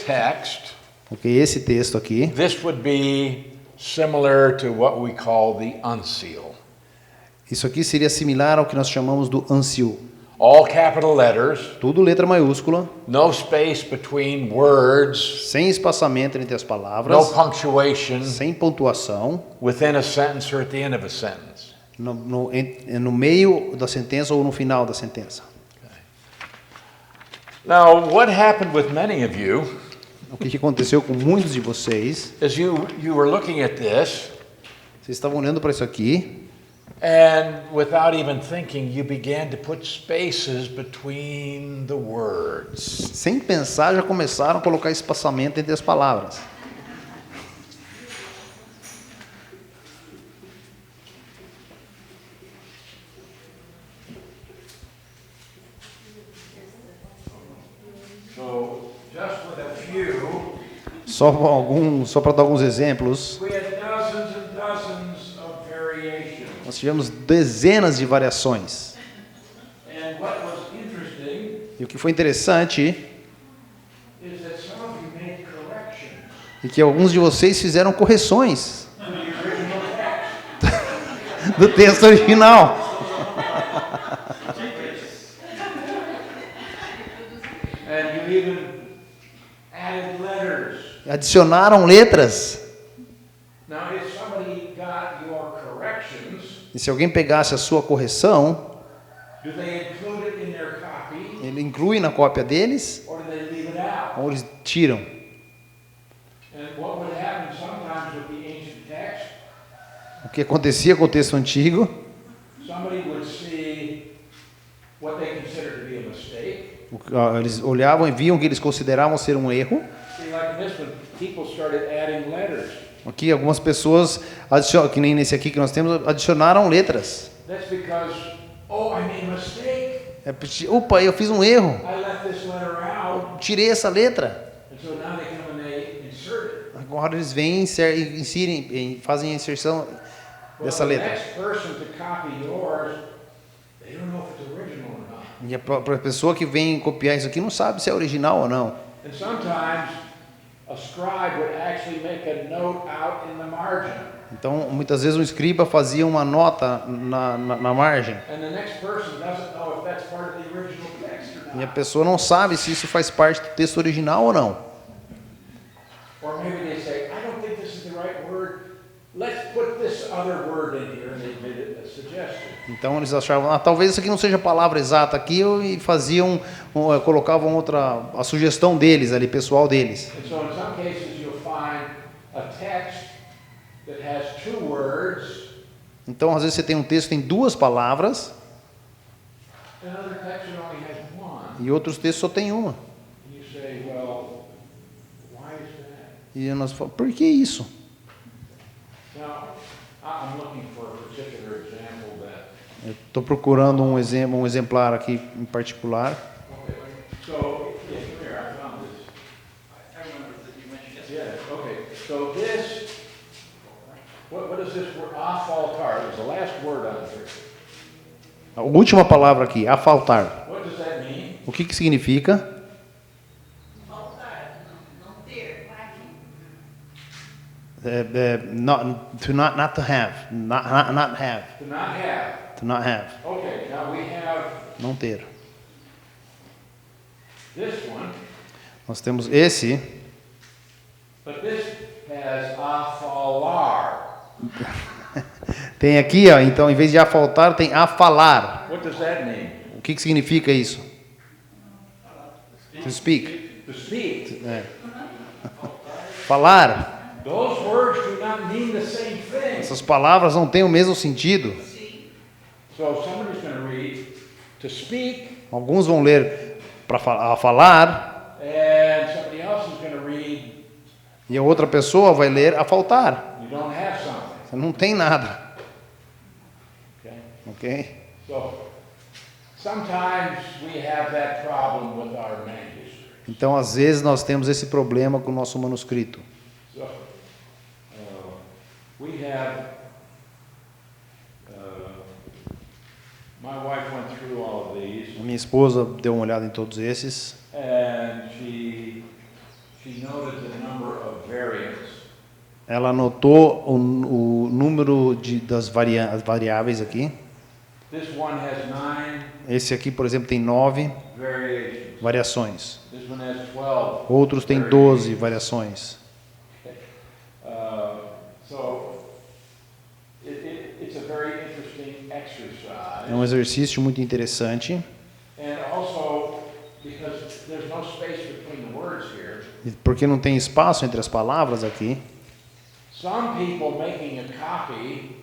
text, Ok, esse texto aqui, this would be similar to what we call the uncial. isso aqui seria similar ao que nós chamamos do uncial. All capital letters, Tudo letra maiúscula, no space between words, sem espaçamento entre as no palavras, punctuation sem pontuação, within a sentence or at the end of a sentence. no meio da sentença ou no final da sentença. Now, what happened with many of you O que aconteceu com muitos de vocês, is you were looking at this Vocês estavam olhando para isso aqui, and without even thinking, you began to put spaces between the words. sem pensar, já começaram a colocar espaçamento entre as palavras. So, just with a few, Só para dar alguns exemplos, we had dozens and dozens of variations. nós tivemos dezenas de variações. And what was interesting E o que foi interessante is that some of you made corrections é que alguns de vocês fizeram correções to the original text. do texto original. And you even added letters. Adicionaram letras. Now, if somebody got your corrections, E se alguém pegasse a sua correção, do they include it in their copy, ele inclui na cópia deles or do they leave it out? ou eles tiram? And what would happen sometimes with the ancient text, O que acontecia com o texto antigo? somebody would see what they consider to be a mistake. Eles olhavam e viam que eles consideravam ser um erro. See, like in this one, people started adding letters. Aqui algumas pessoas, que nem nesse aqui que nós temos, adicionaram letras. That's because, oh, I made a mistake. Opa, eu fiz um erro. I left this letter out. Tirei essa letra. And so now they come and they insert it. Agora eles vêm e inserem, fazem a inserção dessa Well, the letra. next person to copy yours, they don't know if it's original or not. E a própria pessoa que vem copiar isso aqui não sabe se é original ou não. And sometimes a scribe would actually make a note out in the margin. Então, muitas vezes um escriba fazia uma nota na margem. And the next person doesn't know if that's part of the original text or E a not. pessoa não sabe se isso faz parte do texto original ou não. Or maybe they say, I don't think this is the right word. Let's put this other word in here, and they made it a suggestion. Então eles achavam, talvez isso aqui não seja a palavra exata aqui, e faziam, colocavam a sugestão deles ali, pessoal deles. And so in some cases you'll find a text that has two words, Então às vezes você tem um texto que tem duas palavras and another text that only has one. e outros textos só tem uma. And you say, well, why is that? E nós falamos, por que isso? Now, I'm looking for a particular example that. Eu estou procurando um exemplar aqui em particular. Okay, so, yeah, come here, I found this. I remember that you mentioned it. Yeah, okay, so this, what is this word? Afaltar, it was the last word on here. A última palavra aqui, afaltar. What does that mean? O que significa? Faltar, não ter. Not to have. Not have. To not have. To not have. Okay, now we have Não ter. this one, Nós temos esse, but this has afalar. tem aqui, ó, então em vez de afaltar, tem afalar. What does that mean? O que significa isso? To speak. To speak. É. Falar. Those words do not mean the same thing. Essas palavras não têm o mesmo sentido. So somebody's going to read to speak, Alguns vão ler para falar and somebody else is going to read e a outra pessoa vai ler a faltar. you don't have something. Você não tem nada, Okay? ok? So sometimes we have that problem with our manuscript. Então, às vezes nós temos esse problema com o nosso manuscrito. So we have. My wife went through all of these, A minha esposa deu uma olhada em todos esses and she noted the number of variants. ela anotou o número das variáveis aqui. This one has 9 Esse aqui, por exemplo, tem 9 variations. variações. This one has 12. Outros têm 12 variações. So it's a very interesting exercise. É um exercício muito interessante. And also because there's no space between the words here, Porque não tem espaço entre as palavras aqui. Some people making a copy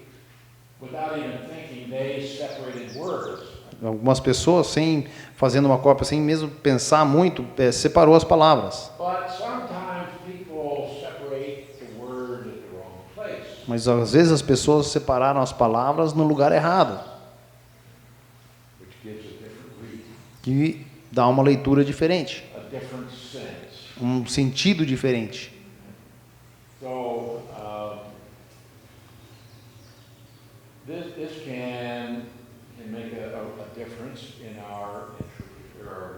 without even thinking, they separated words. Algumas pessoas, fazendo uma cópia, sem mesmo pensar muito, separou as palavras. But sometimes people separate the word at the wrong place. Mas às vezes as pessoas separaram as palavras no lugar errado, Which gives a different reading, que dá uma leitura diferente, a different sense. um sentido diferente. So this can make a difference in our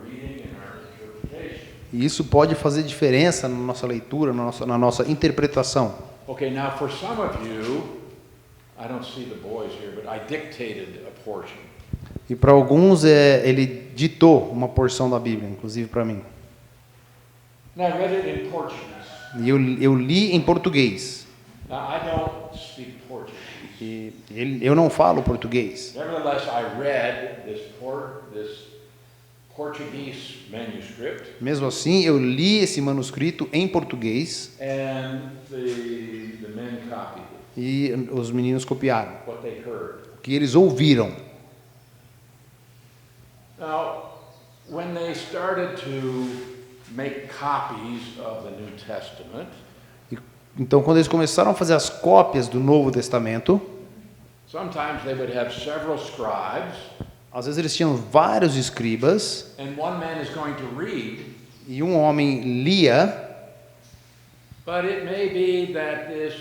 reading and our interpretation. E isso pode fazer diferença na nossa leitura, na nossa interpretação. Okay, now for some of you, I don't see the boys here, but I dictated a portion. E para alguns ele ditou uma porção da Bíblia, inclusive para mim. And I read it in Portuguese. E eu li em português. Now I don't speak Portuguese. E eu não falo português. Nevertheless, I read this Portuguese manuscript, Mesmo assim, eu li esse manuscrito em português and the men copied it, e os meninos copiaram what they heard. o que eles ouviram. Now, when they started to make copies of the New Testament, Então, quando eles começaram a fazer as cópias do Novo Testamento, sometimes they would have several scribes, às vezes eles tinham vários escribas and one man is going to read, e um homem lia, but it may be that this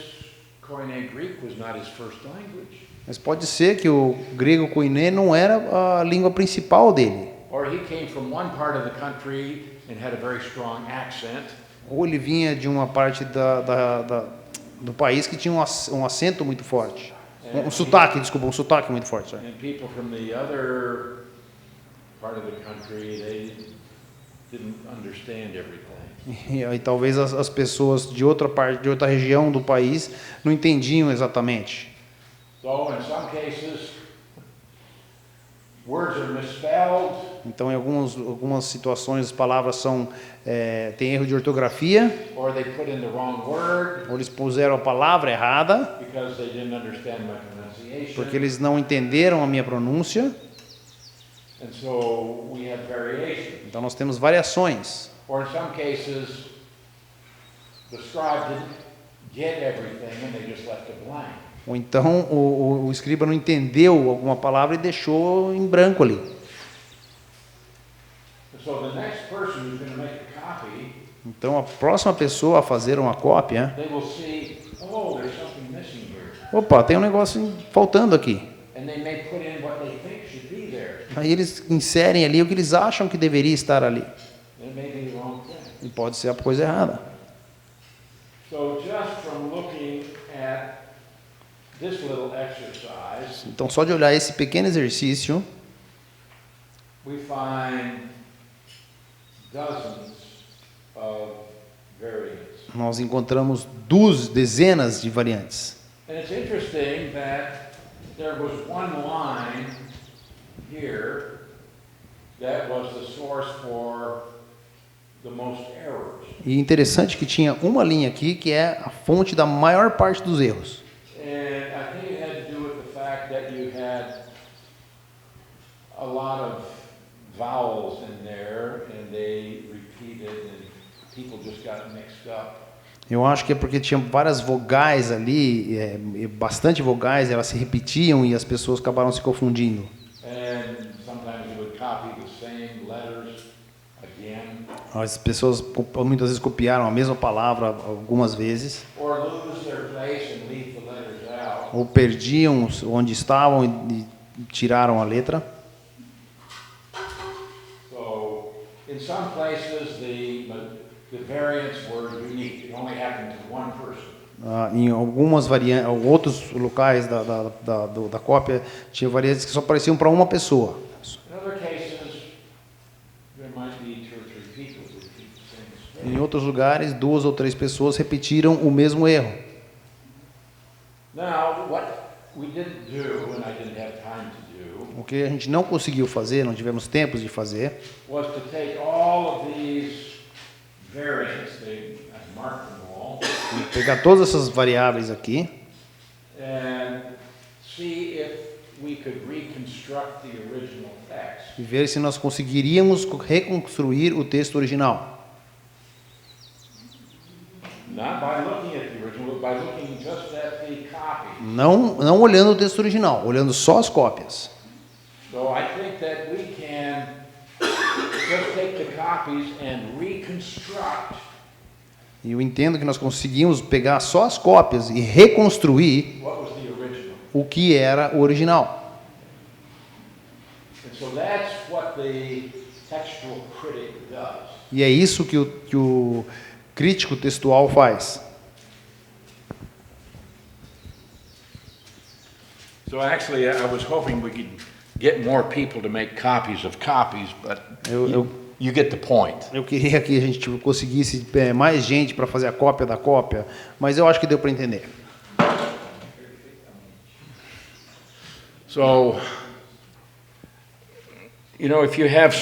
Koine Greek was not his first language. mas pode ser que o grego koiné não era a língua principal dele. Or he came from one part of the country and had a very strong accent, Ou ele vinha de uma parte do país que tinha um acento muito forte. Um sotaque muito forte. Sorry. and people from the other part of the country, they didn't understand everything. E aí talvez as pessoas de outra parte, de outra região do país não entendiam exatamente. So in some cases, words are misspelled, Então, em algumas situações, as palavras têm erro de ortografia, or they put in the wrong word ou eles puseram a palavra errada, because they didn't understand my pronunciation. porque eles não entenderam a minha pronúncia. And so we have variations. Então, nós temos variações. Or in some cases, the scribe didn't get everything and they just left it blank. Ou então, o escriba não entendeu alguma palavra e deixou em branco ali. And so the next person who's going to make a copy, Então, a próxima pessoa a fazer uma cópia, they will see, oh, there's something missing here. opa, tem um negócio faltando aqui. And they may put in what they think should be there. Aí eles inserem ali o que eles acham que deveria estar ali. And it may be the wrong thing. E pode ser a coisa errada. So just from looking at this little exercise, Então, só de olhar esse pequeno exercício, we find dozens of variants. nós encontramos dezenas de variantes. And it's interesting that there was one line here that was the source for the most errors. E interessante que tinha uma linha aqui que é a fonte da maior parte dos erros. And I think it had to do with the fact that you had a lot of vowels in there and they repeated and people just got mixed up. Eu acho que é porque tinha várias vogais ali, bastante vogais, elas se repetiam e as pessoas acabaram se confundindo. And sometimes you would copy the same letters again, As pessoas muitas vezes copiaram a mesma palavra algumas vezes, or lose their place and leave the letters out. ou perdiam onde estavam e tiraram a letra. So in some places the variants were unique. It only happened to one person. Em algumas variantes, outros locais da cópia, tinha variantes que só apareciam para uma pessoa. In other cases, there might be 2 or 3 people who repeat the same mistake. Em outros lugares, 2 ou 3 pessoas repetiram o mesmo erro. Now, what we didn't do, and I didn't have time to do, O que a gente não conseguiu fazer, não tivemos tempo de fazer, was to take all of these variants, I marked them all, Vou pegar todas essas variáveis aqui and see if we could reconstruct the original text. e ver se nós conseguiríamos reconstruir o texto original. Not by looking at the original, but by looking just at the copy. Não olhando o texto original, olhando só as cópias. So I think that we can just take the copies and reconstruct E eu entendo que nós conseguimos pegar só as cópias e reconstruir what was the original. o que era o original. And so that's what the textual critic does. E é isso que o crítico textual faz. So actually, I was hoping we could get more people to make copies of copies, but you get the point. Eu queria que a gente conseguisse mais gente para fazer a cópia da cópia, mas eu acho que deu para entender. So, you know, if you have,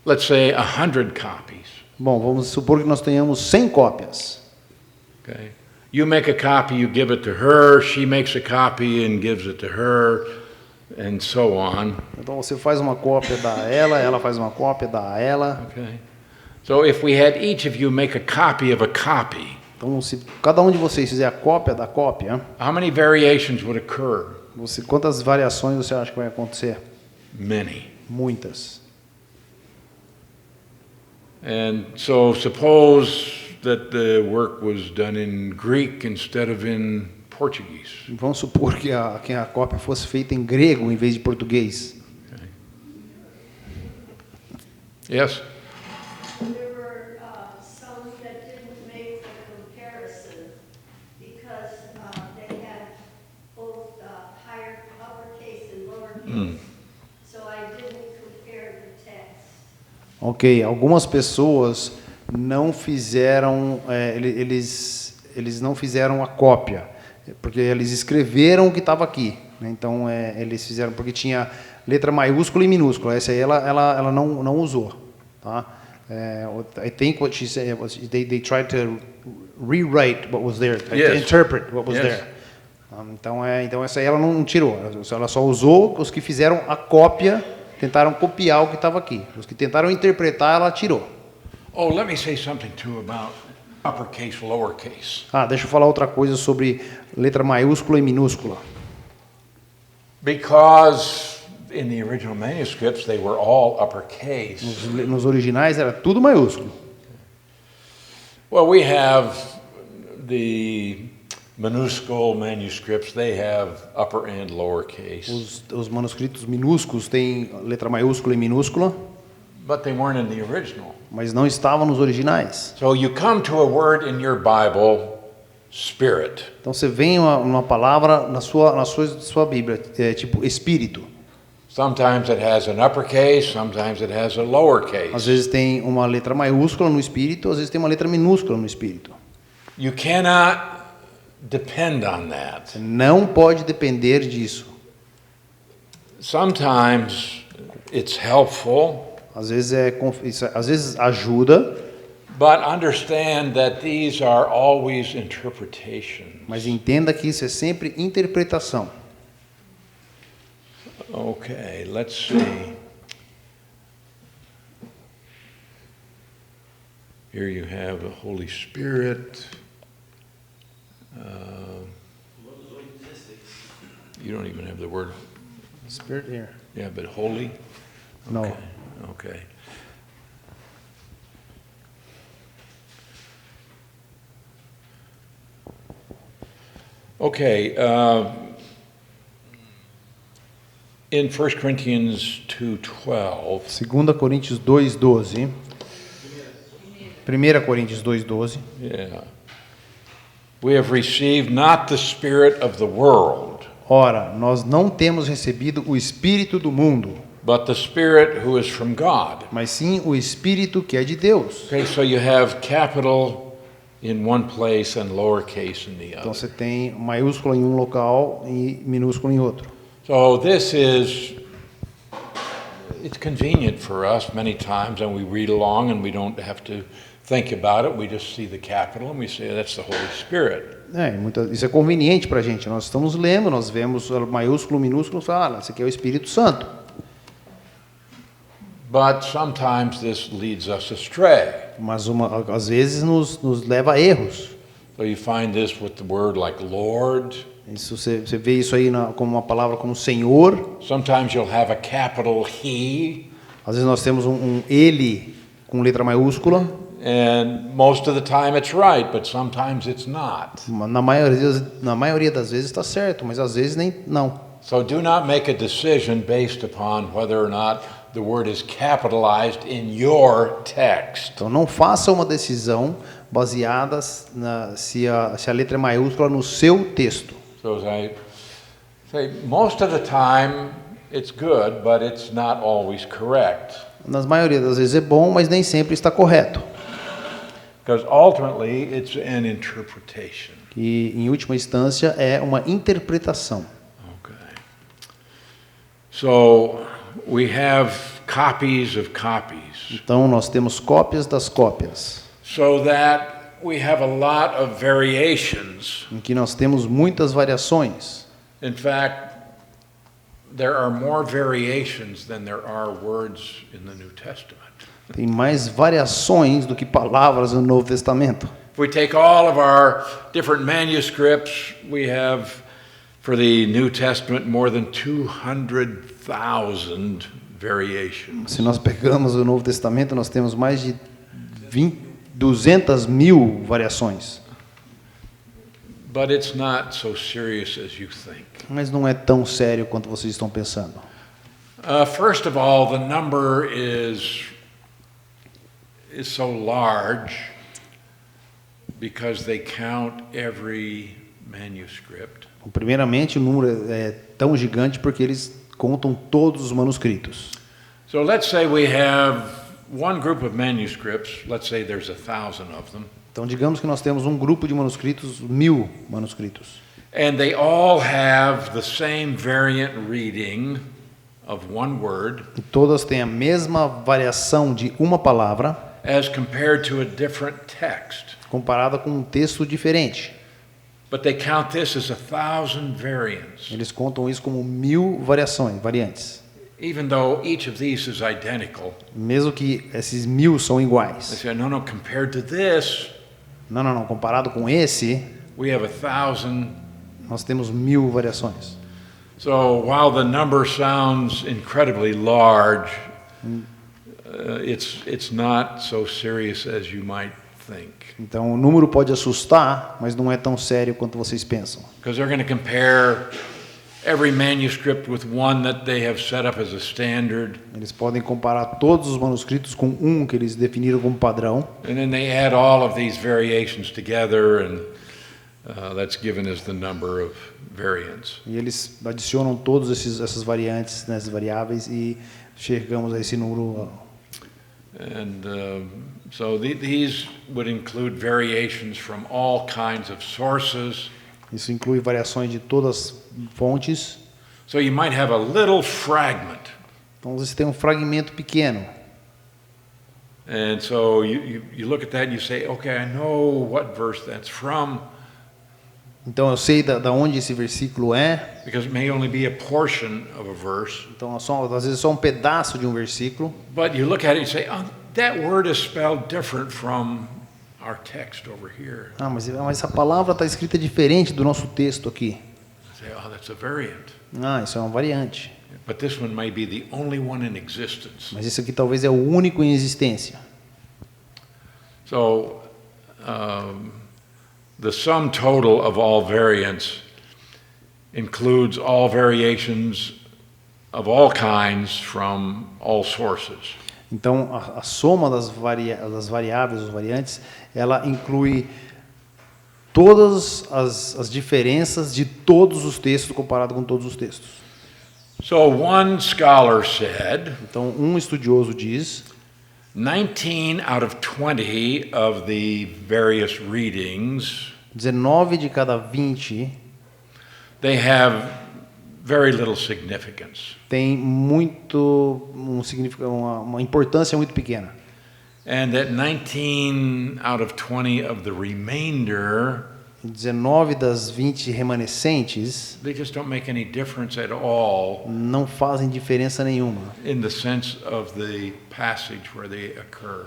let's say, 100 copies, Bom, vamos supor que nós tenhamos 100 cópias. okay? You make a copy, you give it to her, she makes a copy and gives it to her, and so on. Então você faz uma cópia, dá a ela, ela faz uma cópia, dá a ela. Okay? So if we had each of you make a copy of a copy, Então, se cada um de vocês fizer a cópia da cópia, how many variations would occur? quantas variações você acha que vai acontecer? Many. Muitas. And so suppose that the work was done in Greek instead of in Portuguese. Vamos supor que a cópia fosse feita em grego em vez de português. Yes? There were some that didn't make the comparison because they had both higher uppercase and lowercase. So I didn't compare the text. Ok, algumas pessoas não fizeram, eles não fizeram a cópia, porque eles escreveram o que estava aqui. Né? Então, eles fizeram, porque tinha letra maiúscula e minúscula, essa aí ela não usou. Tá? I think what she said was they tried to rewrite what was there, to Yes. interpret what was Yes. there. Então essa aí ela não tirou, ela só usou os que fizeram a cópia, tentaram copiar o que estava aqui. Os que tentaram interpretar, ela tirou. Oh, let me say something too about uppercase, lowercase. Deixa eu falar outra coisa sobre letra maiúscula e minúscula. Because in the original manuscripts they were all uppercase. Nos originais era tudo maiúsculo. Well, we have the minuscule manuscripts, they have upper and lowercase. Os manuscritos minúsculos têm letra maiúscula e minúscula, But they weren't in the original. mas não estavam nos originais. So you come to a word in your Bible, spirit. Então você vem uma palavra na sua Bíblia, tipo espírito. Sometimes it has an uppercase, sometimes it has a Às lowercase. vezes tem uma letra maiúscula no espírito, às vezes tem uma letra minúscula no espírito. You cannot depend on that. Você não pode depender disso. Sometimes it's helpful, Às vezes às vezes ajuda, but understand that these are always interpretations. mas entenda que isso é sempre interpretação. Okay, let's see. Here you have the Holy Spirit. You don't even have the word, Spirit here. yeah, but holy? No. Okay, okay. Okay, in 1 Corinthians 2:12, 2 Coríntios 2:12. 1 Coríntios 2:12. yeah. We have received not the spirit of the world, Ora, nós não temos recebido o espírito do mundo, but the spirit who is from God. mas sim o espírito que é de Deus. Okay, so you have capital in one place and lowercase in the Então other. você tem maiúsculo em um local e minúsculo em outro. So this is, it's convenient for us many times, and we read along and we don't have to think about it, we just see the capital and we say that's the Holy Spirit. Isso é conveniente para a gente. Nós estamos lendo, nós vemos maiúsculo, minúsculo, fala, esse aqui é o Espírito Santo. But sometimes this leads us astray. Mas às vezes nos leva a erros. So you find this with the word like Lord. Você vê isso aí como uma palavra como Senhor. Sometimes you'll have a capital He. Às vezes nós temos um Ele com letra maiúscula. And most of the time it's right, but sometimes it's not. Na maioria das vezes está certo, mas às vezes não. So do not make a decision based upon whether or not the word is capitalized in your text. Então não faça uma decisão baseada se a letra é maiúscula no seu texto. So as I say, most of the time it's good, but it's not always correct. Na maioria das vezes é bom, mas nem sempre está correto. Because ultimately it's an interpretation. E em última instância é uma interpretação. Okay. So we have copies of copies. Então nós temos cópias das cópias. So that we have a lot of variations. Em que nós temos muitas variações. In fact, there are more variations than there are words in the New Testament. Tem mais variações do que palavras no Novo Testamento. If we take all of our different manuscripts, we have for the New Testament more than 200,000 variations. Se nós pegamos o Novo Testamento, nós temos mais de 200 mil variações. But it's not so serious as you think. Mas não é tão sério quanto vocês estão pensando. First of all, the number is so large because they count every manuscript. Primeiramente, o número é tão gigante porque eles contam todos os manuscritos. So let's say we have one group of manuscripts, let's say there's 1,000 of them. Então, digamos que nós temos um grupo de manuscritos, 1000 manuscritos. And they all have the same variant reading of one word. E todas têm a mesma variação de uma palavra, As compared to a different text. comparada com um texto diferente. But they count this as 1,000 variants. Eles contam isso como 1000 variantes. Even though each of these is identical. Mesmo que esses 1000 são They iguais. say, no, compared to this, Não. Comparado com esse, we have 1,000. nós temos 1000 variações. So while the number sounds incredibly large, it's not so serious as you might think. Então, o número pode assustar, mas não é tão sério quanto vocês pensam. Because they're going to compare every manuscript with one that they have set up as a standard. Eles podem comparar todos os manuscritos com um que eles definiram como padrão. And then they add all of these variations together, and that's given as the number of variants. E eles adicionam todos essas variantes, né, essas variáveis, e chegamos a esse número. And so these would include variations from all kinds of sources. Isso inclui variações de todas as fontes. So you might have a little fragment. Então você tem um fragmento pequeno. And so you look at that and you say, okay, I know what verse that's from. Então eu sei da onde esse versículo é. Because it may only be a portion of a verse. Então às vezes é só um pedaço de um versículo. But you look at it and say, oh, that word is spelled different from our text over here. Mas essa palavra está escrita diferente do nosso texto aqui. You say, oh, that's a variant. Isso é uma variante. But this one may be the only one in existence. Mas esse aqui talvez é o único em existência. So the sum total of all variants includes all variations of all kinds from all sources. Então, a soma das variáveis, os variantes, ela inclui todas as diferenças de todos os textos comparado com todos os textos. So one scholar said, Então, um estudioso diz, 19 out of 20 of the various readings, 19 de cada 20 they have very little significance. tem uma importância muito pequena. and that 19 out of 20 of the remainder, 19 das 20 remanescentes they just don't make any difference at all não fazem diferença nenhuma in the sense of the passage where they occur.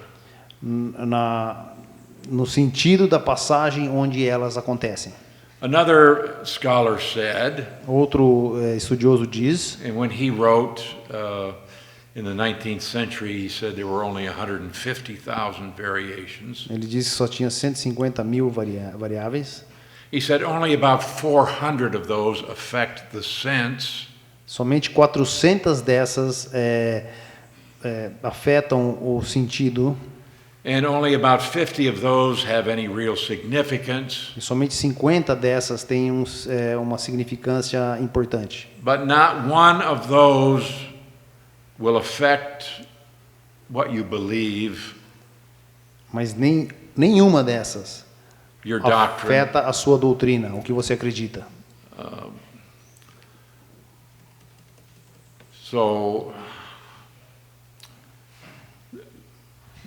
no sentido da passagem onde elas acontecem. Another scholar said, Outro estudioso diz, and when he wrote in the 19th century, he said there were only 150,000 variations. ele disse que só tinha 150 mil variáveis. He said only about 400 of those affect the sense, Somente 400 dessas afetam o sentido, and only about 50 of those have any real significance, e somente 50 dessas têm uma significância importante. but not one of those will affect what you believe, Mas nenhuma dessas your doctrine. afeta a sua doutrina, o que você acredita. So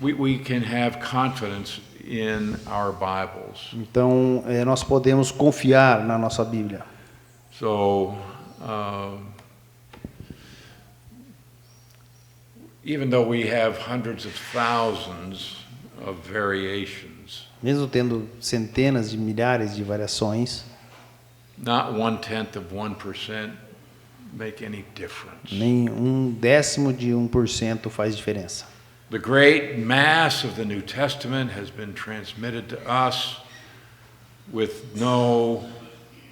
we can have confidence in our Bibles. Então, nós podemos confiar na nossa Bíblia. So even though we have hundreds of thousands of variations, Mesmo tendo centenas de milhares de variações, not 1/10 of 1% make any difference. nem 1/10 de 1% faz diferença. The great mass of the New Testament has been transmitted to us with no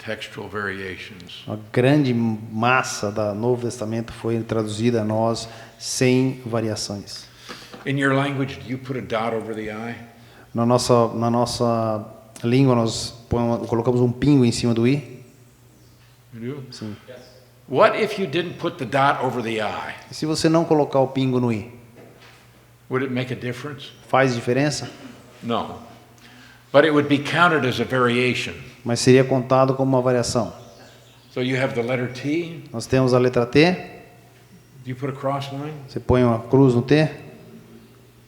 textual variations. A grande massa do Novo Testamento foi traduzida a nós sem variações. In your language, do you put a dot over the I? Na nossa língua, nós colocamos um pingo em cima do i. You do? Sim. What if you didn't put the dot over the I? E se você não colocar o pingo no i, Would it make a difference? faz diferença? No. But it would be counted as a variation. Mas seria contado como uma variação. So you have the letter T. Nós temos a letra T, Do you put a cross line? você põe uma cruz no T.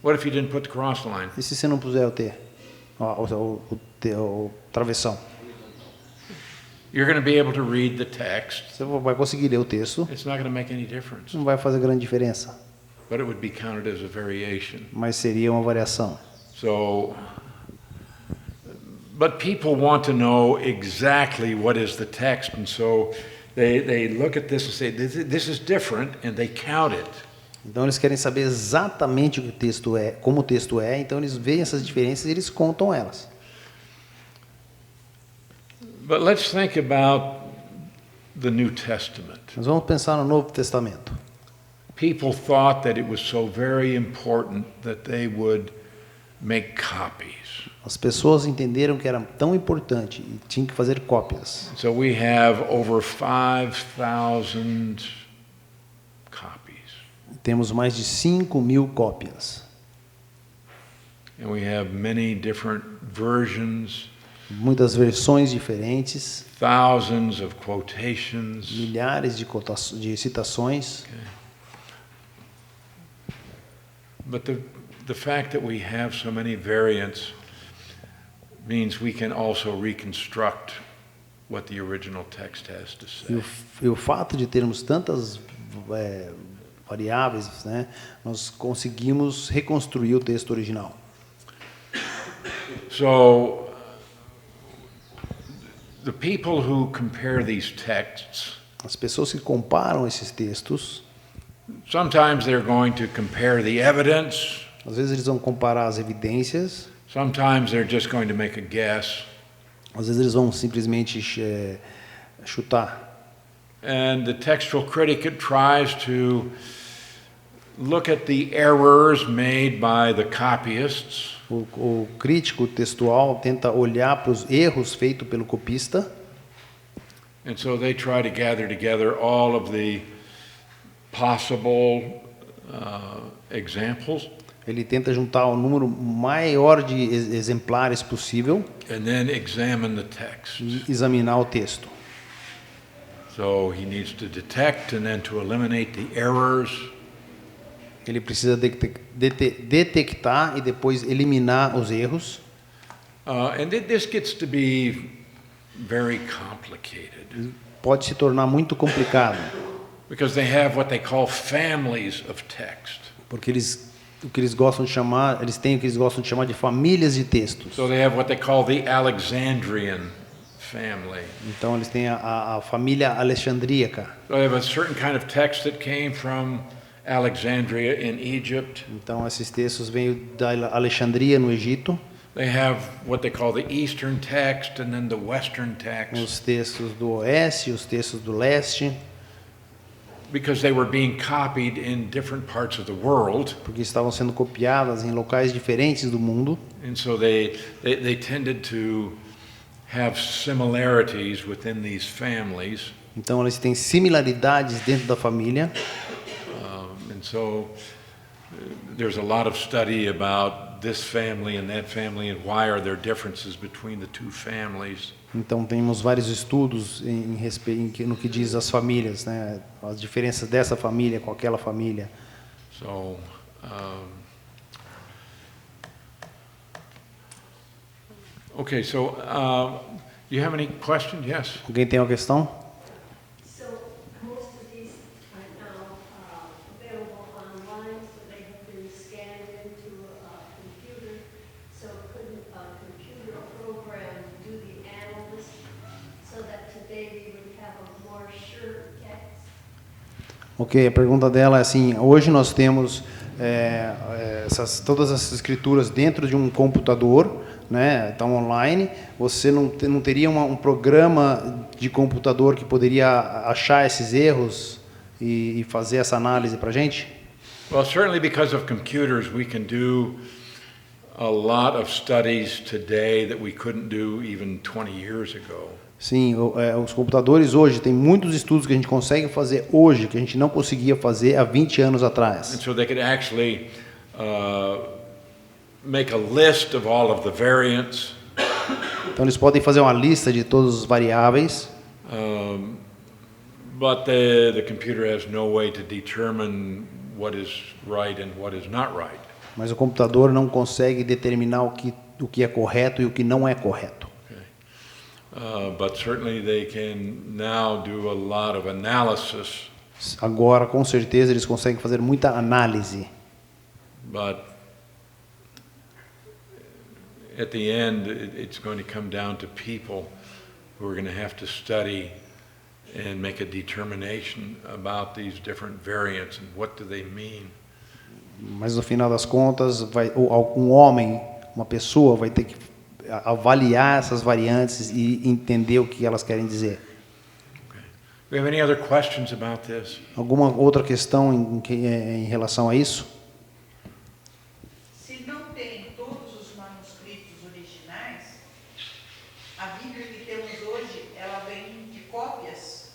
What if you didn't put the cross line? E se você não puser o T? O travessão. You're going to be able to read the text. Você vai conseguir ler o texto, It's not going to make any difference. não vai fazer grande diferença, But it would be counted as a variation. mas seria uma variação. So, but people want to know exactly what is the text, and so they look at this and say, this is different, and they count it. Então eles querem saber exatamente o que o texto é, como o texto é, então eles veem essas diferenças e eles contam elas. But let's think about the New Testament. Nós vamos pensar no Novo Testamento. People thought that it was so very important that they would make copies. As pessoas entenderam que era tão importante e tinham que fazer cópias. So we have over 5,000 copies. Temos mais de 5.000 cópias. And we have many different versions, Muitas versões diferentes, thousands of quotations. milhares de citações. But the fact that we have so many variants means we can also reconstruct what the original text has to say. E o fato de termos tantas variáveis, né, nós conseguimos reconstruir o texto original. So the people who compare these texts, As pessoas que comparam esses textos, sometimes they're going to compare the evidence, às vezes eles vão comparar as evidências, sometimes they're just going to make a guess. às vezes eles vão simplesmente chutar. And the textual critic tries to look at the errors made by the copyists. O crítico textual tenta olhar para os erros feitos pelo copista. And so they try to gather together all of the possible examples Ele tenta juntar o número maior de exemplares possível and then examine the text. e examinar o texto. So he needs to detect and then to eliminate the errors. Ele precisa detectar e depois eliminar os erros. And this gets to be very complicated Pode se tornar muito complicado, because they have what they call families of text. porque o que eles gostam de chamar, eles têm o que eles gostam de chamar de famílias de textos. So they have what they call the Alexandrian family. Então eles têm a família alexandríaca. So they have a certain kind of text that came from Alexandria in Egypt. Então esses textos vêm da Alexandria no Egito. They have what they call the Eastern text and then the Western text, Os textos do oeste, os textos do leste, because they were being copied in different parts of the world. porque estavam sendo copiadas em locais diferentes do mundo. And so they tended to have similarities within these families. Então eles têm similaridades dentro da família. And so there's a lot of study about this family and that family and why are there differences between the two families. Então temos vários estudos em respeito no que diz as famílias, né? As diferenças dessa família com aquela família. So okay, so you have any questions? Yes. Alguém tem uma questão? So most of these are now available online, so they have been scanned into a computer. So couldn't a computer program do the analysis so that today we would have a more sure text? Ok, a pergunta dela é assim: hoje nós temos todas essas escrituras dentro de um computador, né? Então online. Você não teria um programa de computador que poderia achar esses erros e fazer essa análise para a gente? Well, certainly because of computers, we can do a lot of studies today that we couldn't do even 20 years ago. Sim, os computadores hoje tem muitos estudos que a gente consegue fazer hoje que a gente não conseguia fazer há 20 anos And atrás. so they could actually make a list of all of the variants, Então eles podem fazer uma lista de todos os variáveis, but the computer has no way to determine what is right and what is not right. mas o computador não consegue determinar o que é correto e o que não é correto. But certainly they can now do a lot of analysis, Agora, com certeza, eles conseguem fazer muita análise, but at the end it's going to come down to people who are going to have to study and make a determination about these different variants and what do they mean. mas no final das contas, um homem, uma pessoa, vai ter que avaliar essas variantes e entender o que elas querem dizer. Do we have any other questions about this? Alguma outra questão em relação a isso? Se não tem todos os manuscritos originais, a Bíblia que temos hoje, ela vem de cópias.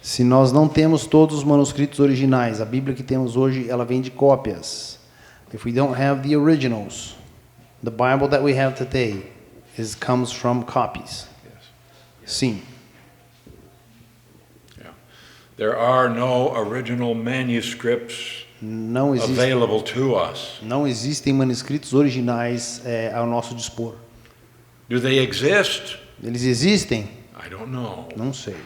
Se nós não temos todos os manuscritos originais, a Bíblia que temos hoje, ela vem de cópias. If we don't have the originals, the Bible that we have today comes from copies. Sim. Yeah. There are no original manuscripts Não available to us. existem manuscritos originais ao nosso dispor. Do they exist? Eles existem? I don't know. Não sei.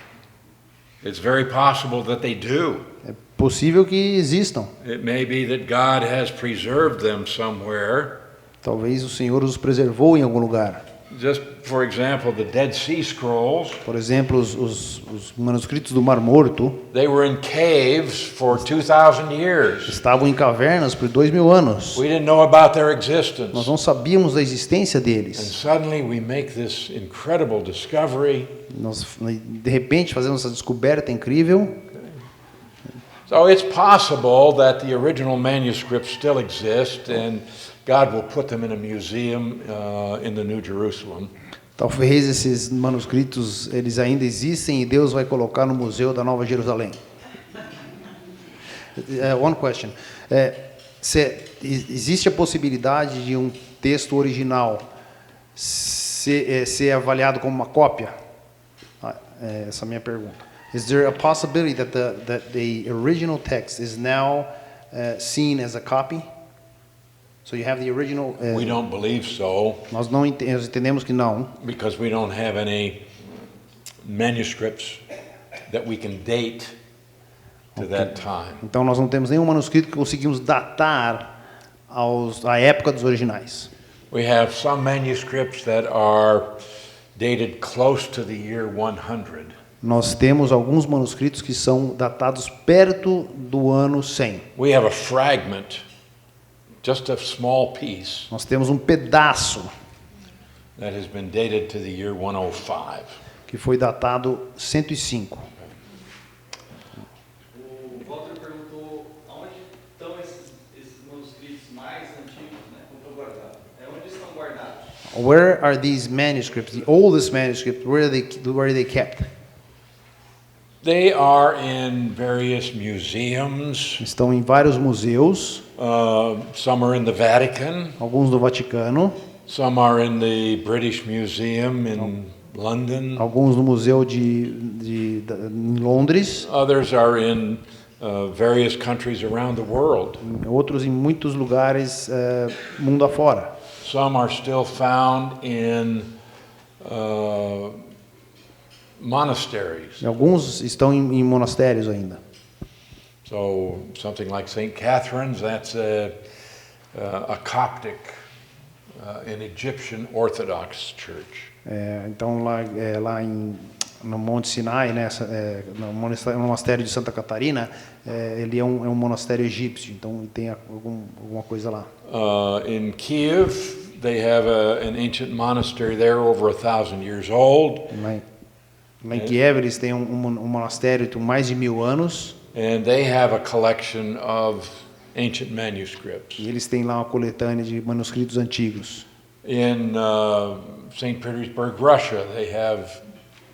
It's very possible that they do. É possível que existam. It may be that God has preserved them somewhere. Talvez o Senhor os preservou em algum lugar. Just for example, the Dead Sea Scrolls, Por exemplo, os manuscritos do Mar Morto they were in caves for 2,000 years. estavam em cavernas por 2000 anos. We didn't know about their Nós existence. não sabíamos da existência And deles. suddenly we make this incredible discovery. Nós, de repente, fazemos essa descoberta incrível. So it's possible that the original manuscripts still exist and God will put them in a museum in the New Jerusalem. Talvez esses manuscritos eles ainda existem e Deus vai colocar no Museu da Nova Jerusalém. One question. Existe a possibilidade de um texto original ser avaliado como uma cópia? Essa é a minha pergunta. Is there a possibility that the original text is now seen as a copy? So you have the original. We don't believe so Nós entendemos que não, because we don't have any manuscripts that we can date to that time. então nós não temos nenhum manuscrito que conseguimos datar à época dos originais. We have some manuscripts that are dated close to the year 100. Nós temos alguns manuscritos que são datados perto do ano 100. We have a fragment, just a small piece, Nós temos um pedaço that has been dated to the year 105. que foi datado 105. O Walter perguntou aonde estão esses manuscritos mais antigos, né? Como estão guardados? Onde estão guardados? Where are these manuscripts, the oldest manuscripts, where are they kept? They are in various museums. Estão em vários museus, Some are in the Vatican. alguns no Vaticano, Some are in the British Museum in London. alguns no museu em Londres, Others are in various countries around the world. outros em muitos lugares mundo afora. Some are still found in monasteries. E alguns estão em monastérios ainda. So something like St. Catherine's, that's a Coptic, an Egyptian Orthodox church. Então lá no Monte Sinai, né, no monastério de Santa Catarina, ele é um monastério egípcio, então tem alguma coisa lá. In Kiev, they have an ancient monastery there over 1,000 years old. Lá em Kiev eles têm um monastério com mais de 1000 anos. And they have a collection of ancient manuscripts. E eles têm lá uma coletânea de manuscritos antigos. In St. Petersburg, Russia, they have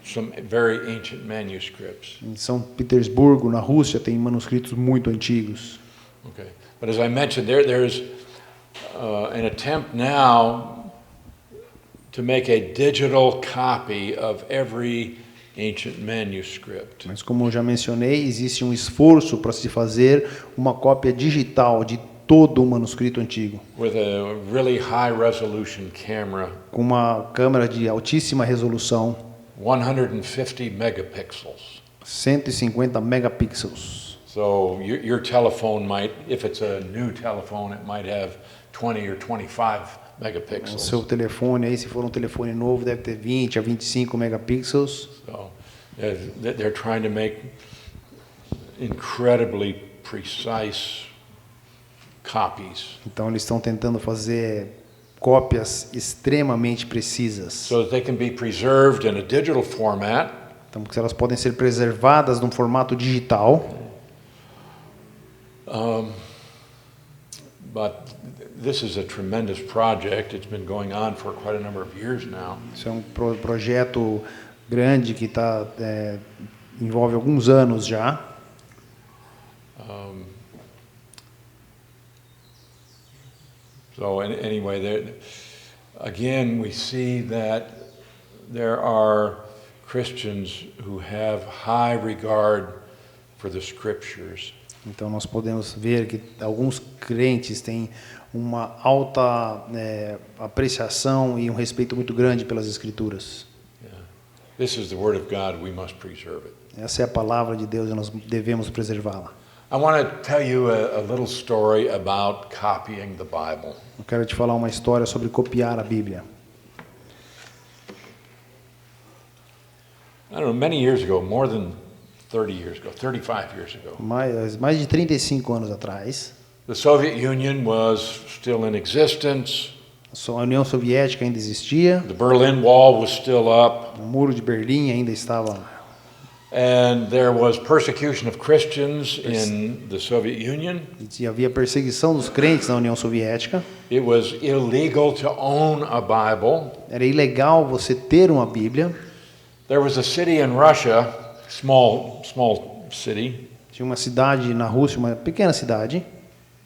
some very ancient manuscripts. Em São Petersburgo, na Rússia, tem manuscritos muito antigos. Okay, but as I mentioned, there's an attempt now to make a digital copy of every ancient manuscript. Mas como eu já mencionei, existe um esforço para se fazer uma cópia digital de todo o manuscrito antigo, With a really high resolution camera, com uma câmera de altíssima resolução, 150 megapixels. 150 megapixels. So your telephone might, if it's a new telephone, it might have 20 or 25 O megapixels. seu telefone aí, se for um telefone novo, deve ter 20 a 25 megapixels. So they're trying to make incredibly precise copies Então eles estão tentando fazer cópias extremamente precisas. so that they can be preserved in a digital format. Então que elas podem ser preservadas num formato digital. But this is a tremendous project. It's been going on for quite a number of years now. Isso é um projeto grande que envolve alguns anos já. So anyway, again, we see that there are Christians who have high regard for the Scriptures. Então nós podemos ver que alguns crentes têm uma alta apreciação e um respeito muito grande pelas Escrituras. Yeah. This is the Word of God. We must preserve it. Essa é a palavra de Deus e nós devemos preservá-la. I want to tell you a little story about copying the Bible. Eu quero te falar uma história sobre copiar a Bíblia. I don't know, many years ago, more than 30 years ago, 35 years ago, Mais de 35 anos atrás, the Soviet Union was still in existence. a União Soviética ainda existia, The Berlin Wall was still up. o Muro de Berlim ainda estava, And there was persecution of Christians in the Soviet Union. e havia perseguição dos crentes na União Soviética. It was illegal to own a Bible. Era ilegal você ter uma Bíblia. There was a city in Russia, small city. Tinha uma cidade na Rússia, uma pequena cidade.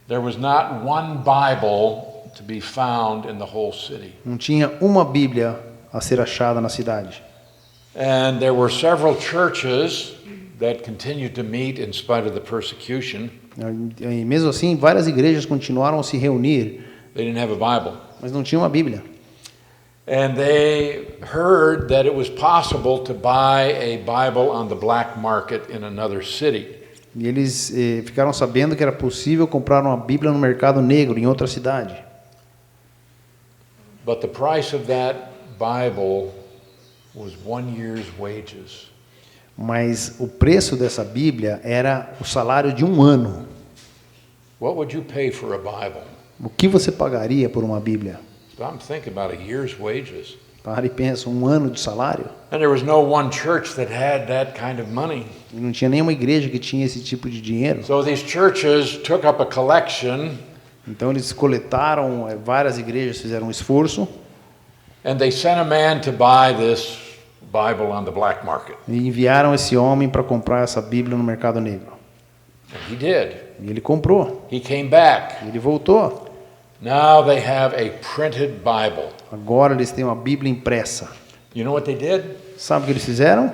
There was not one Bible to be found in the whole city. Não tinha uma Bíblia a ser achada na cidade. And there were several churches that continued to meet in spite of the persecution. E mesmo assim, várias igrejas continuaram a se reunir, They didn't have a Bible. mas não tinham uma Bíblia. And they heard that it was possible to buy a Bible on the black market in another city. E eles ficaram sabendo que era possível comprar uma Bíblia no mercado negro em outra cidade. But the price of that Bible was 1 year's wages. Mas o preço dessa Bíblia era o salário de um ano. What would you pay for a Bible? O que você pagaria por uma Bíblia? I'm thinking about a year's wages. Para e pensa, um ano de salário? And there was no one church that had that kind of money. E não tinha nenhuma igreja que tinha esse tipo de dinheiro. So these churches took up a collection Então eles coletaram, várias igrejas fizeram um esforço and they sent a man to buy this Bible on the black market. e enviaram esse homem para comprar essa Bíblia no mercado negro. And he did. E ele comprou. He came back. E ele voltou. Now they have a printed Bible. Agora eles têm uma Bíblia impressa. You know what they did? Sabe o que eles fizeram?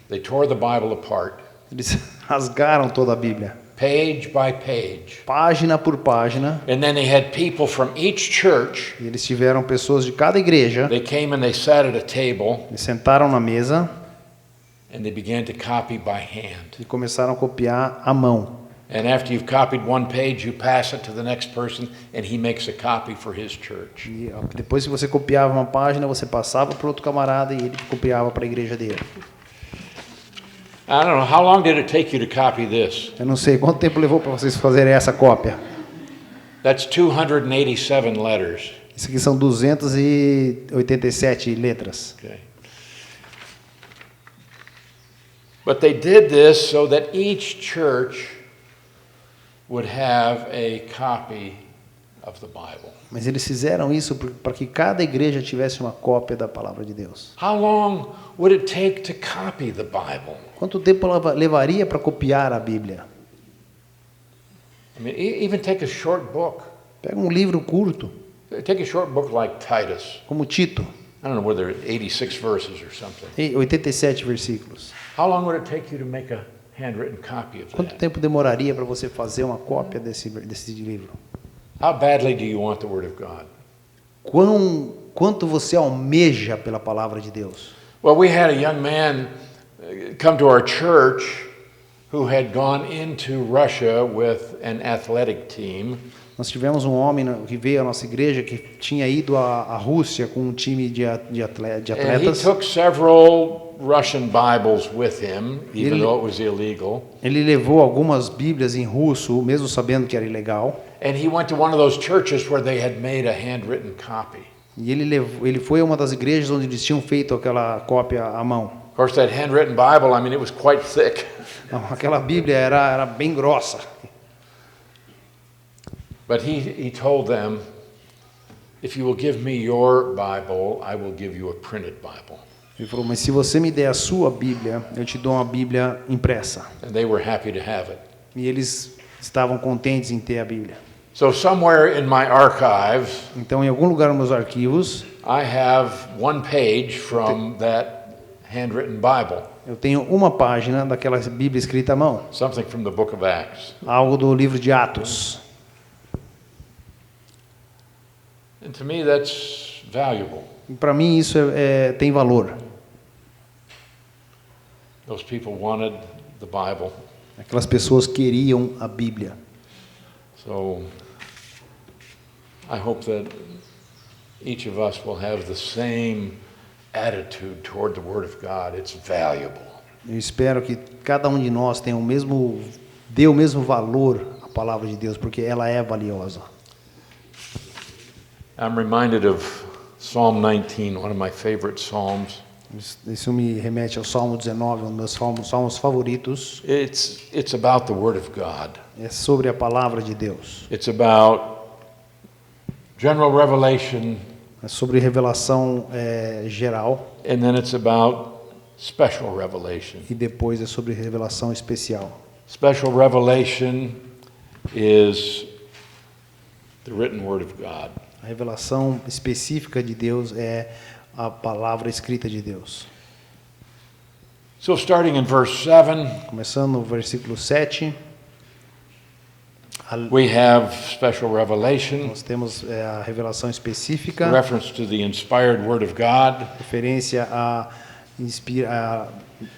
They tore the Bible apart, Eles rasgaram toda a Bíblia, page by page. página por página. And then they had people from each church. E eles tiveram pessoas de cada igreja. They came and they sat at a table Eles sentaram na mesa and they began to copy by hand. e começaram a copiar à mão. And after you've copied one page, you pass it to the next person and he makes a copy for his church. E depois que você copiava uma página, você passava para outro camarada e ele copiava para a igreja dele. I don't know, how long did it take you to copy this? Eu não sei quanto tempo levou para vocês fazerem essa cópia. That's 287 letters. Isso aqui são 287 letras. Okay. But they did this so that each church would have a copy of the Bible. Mas eles fizeram isso para que cada igreja tivesse uma cópia da palavra de Deus. How long would it take to copy the Bible? Quanto tempo levaria para copiar a Bíblia? I mean, even take a short book. Pega um livro curto, Take a short book like Titus. como Tito, I don't know whether 86 verses or something. e 87 versículos. How long would it take you to make a handwritten copy of Quanto that? tempo demoraria para você fazer uma cópia desse livro? How badly do you want the Word of God? Quanto você almeja pela palavra de Deus? Well, we had a young man come to our church who had gone into Russia with an athletic team. Nós tivemos um homem que veio à nossa igreja que tinha ido à Rússia com um time de And he atletas. took several Russian Bibles with him, even Ele- though it was illegal. Ele levou algumas Bíblias em russo, mesmo sabendo que era ilegal. And he went to one of those churches where they had made a handwritten copy. E ele foi a uma das igrejas onde eles tinham feito aquela cópia à mão. Of course, that handwritten Bible, I mean, it was quite thick. Aquela Bíblia era bem grossa. But he told them, if you will give me your Bible, I will give you a printed Bible. Ele falou, mas se você me der a sua Bíblia, eu te dou uma Bíblia impressa. And they were happy to have it. E eles estavam contentes em ter a Bíblia. So somewhere in my archives, Então, em algum lugar nos meus arquivos, I have one page from that handwritten Bible, eu tenho uma página daquela Bíblia escrita à mão. something from the book of Acts. Algo do livro de Atos. And to me, that's valuable. E para mim isso tem valor. Those people wanted the Bible. Aquelas pessoas queriam a Bíblia. So I hope that each of us will have the same attitude toward the Word of God. It's valuable. Eu espero que cada um de nós tenha dê o mesmo valor à palavra de Deus, porque ela é valiosa. I'm reminded of Psalm 19, one of my favorite psalms. Isso me remete ao Salmo 19, um dos meus salmos favoritos. It's about the Word of God. É sobre a palavra de Deus. It's about general revelation, É sobre revelação geral and then it's about special revelation. e depois é sobre revelação especial. Special revelation is the written Word of God. A revelação específica de Deus é a palavra escrita de Deus. So starting in verse 7, Começando no versículo 7, We have special revelation, Nós temos a revelação específica, reference to the inspired Word of God. referência à a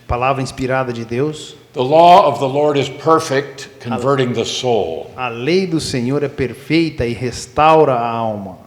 palavra inspirada de Deus. The law of the Lord is perfect, converting the soul. A lei do Senhor é perfeita e restaura a alma.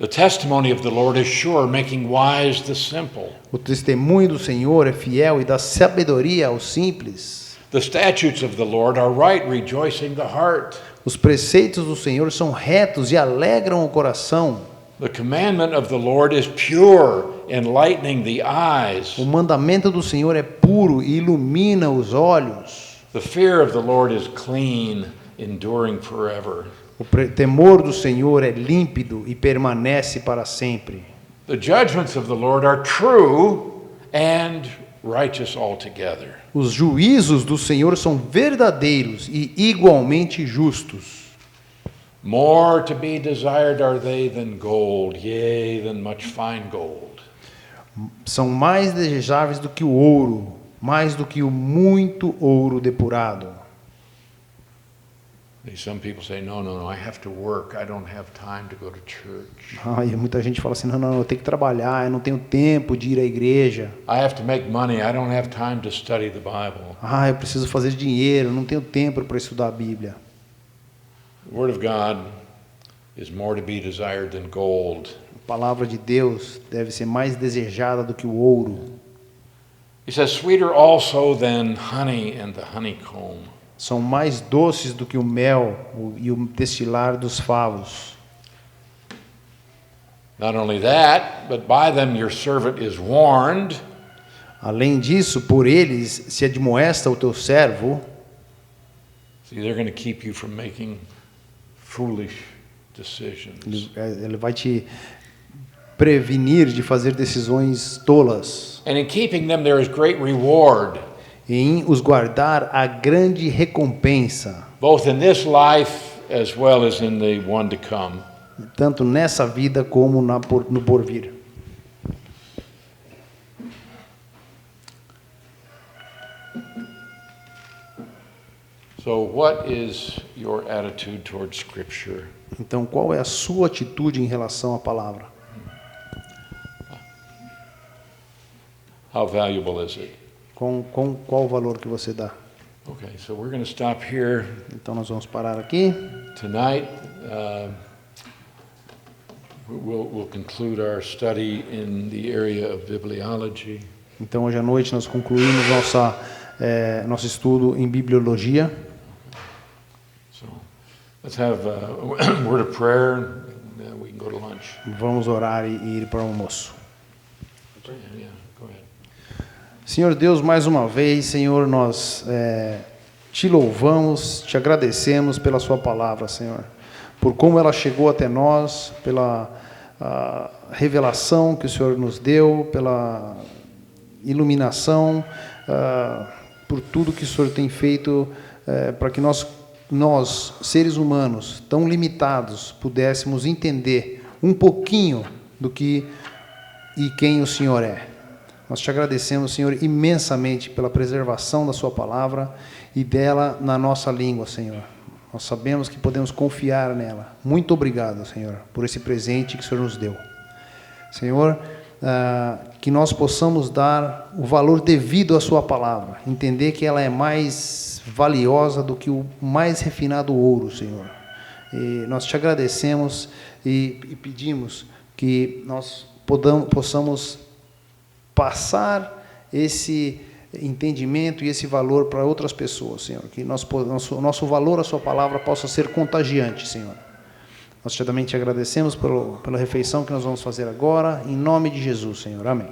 The testimony of the Lord is sure, making wise the simple. O testemunho do Senhor é fiel e dá sabedoria aos simples. The statutes of the Lord are right, rejoicing the heart. Os preceitos do Senhor são retos e alegram o coração. The commandment of the Lord is pure, enlightening the eyes. O mandamento do Senhor é puro e ilumina os olhos. The fear of the Lord is clean, enduring forever. O temor do Senhor é límpido e permanece para sempre. The judgments of the Lord are true and righteous altogether. Os juízos do Senhor são verdadeiros e igualmente justos. More to be desired are they than gold, yea, than much fine gold. São mais desejáveis do que o ouro, mais do que o muito ouro depurado. Some people say, no, I have to work. I don't have time to go to church. E muita gente fala assim, não, eu tenho que trabalhar, eu não tenho tempo de ir à igreja. I have to make money. I don't have time to study the Bible. Eu preciso fazer dinheiro, eu não tenho tempo para estudar a Bíblia. The Word of God is more to be desired than gold. A palavra de Deus deve ser mais desejada do que o ouro. He says, sweeter also than honey and the honeycomb. São mais doces do que o mel e o destilar dos favos. Not only that, but by them your servant is warned. Além disso, por eles se admoesta o teu servo. See, they're going to keep you from making foolish decisions. Ele vai te prevenir de fazer decisões tolas. And in keeping them there is great reward. E em os guardar a grande recompensa, Both in this life as well as in the one to come. tanto nessa vida como no porvir. So what is your attitude towards Scripture? Então, qual é a sua atitude em relação à palavra? How valuable is it? Qual o valor que você dá? Okay, so we're going to stop here Então, nós vamos parar aqui. tonight. We'll conclude our study in the area of bibliology. Então, hoje à noite nós concluímos nosso estudo em bibliologia. So let's have a word of prayer, and we can go to lunch. Vamos orar e ir para o almoço. Yeah, go ahead. Senhor Deus, mais uma vez, Senhor, nós te louvamos, te agradecemos pela sua palavra, Senhor, por como ela chegou até nós, pela revelação que o Senhor nos deu, pela iluminação, por tudo que o Senhor tem feito para que nós, seres humanos, tão limitados, pudéssemos entender um pouquinho do que e quem o Senhor é. Nós te agradecemos, Senhor, imensamente pela preservação da sua palavra e dela na nossa língua, Senhor. Nós sabemos que podemos confiar nela. Muito obrigado, Senhor, por esse presente que o Senhor nos deu. Senhor, que nós possamos dar o valor devido à sua palavra, entender que ela é mais valiosa do que o mais refinado ouro, Senhor. E nós te agradecemos e pedimos que nós possamos passar esse entendimento e esse valor para outras pessoas, Senhor. Que nosso valor à sua palavra possa ser contagiante, Senhor. Nós também te agradecemos pela refeição que nós vamos fazer agora, em nome de Jesus, Senhor. Amém.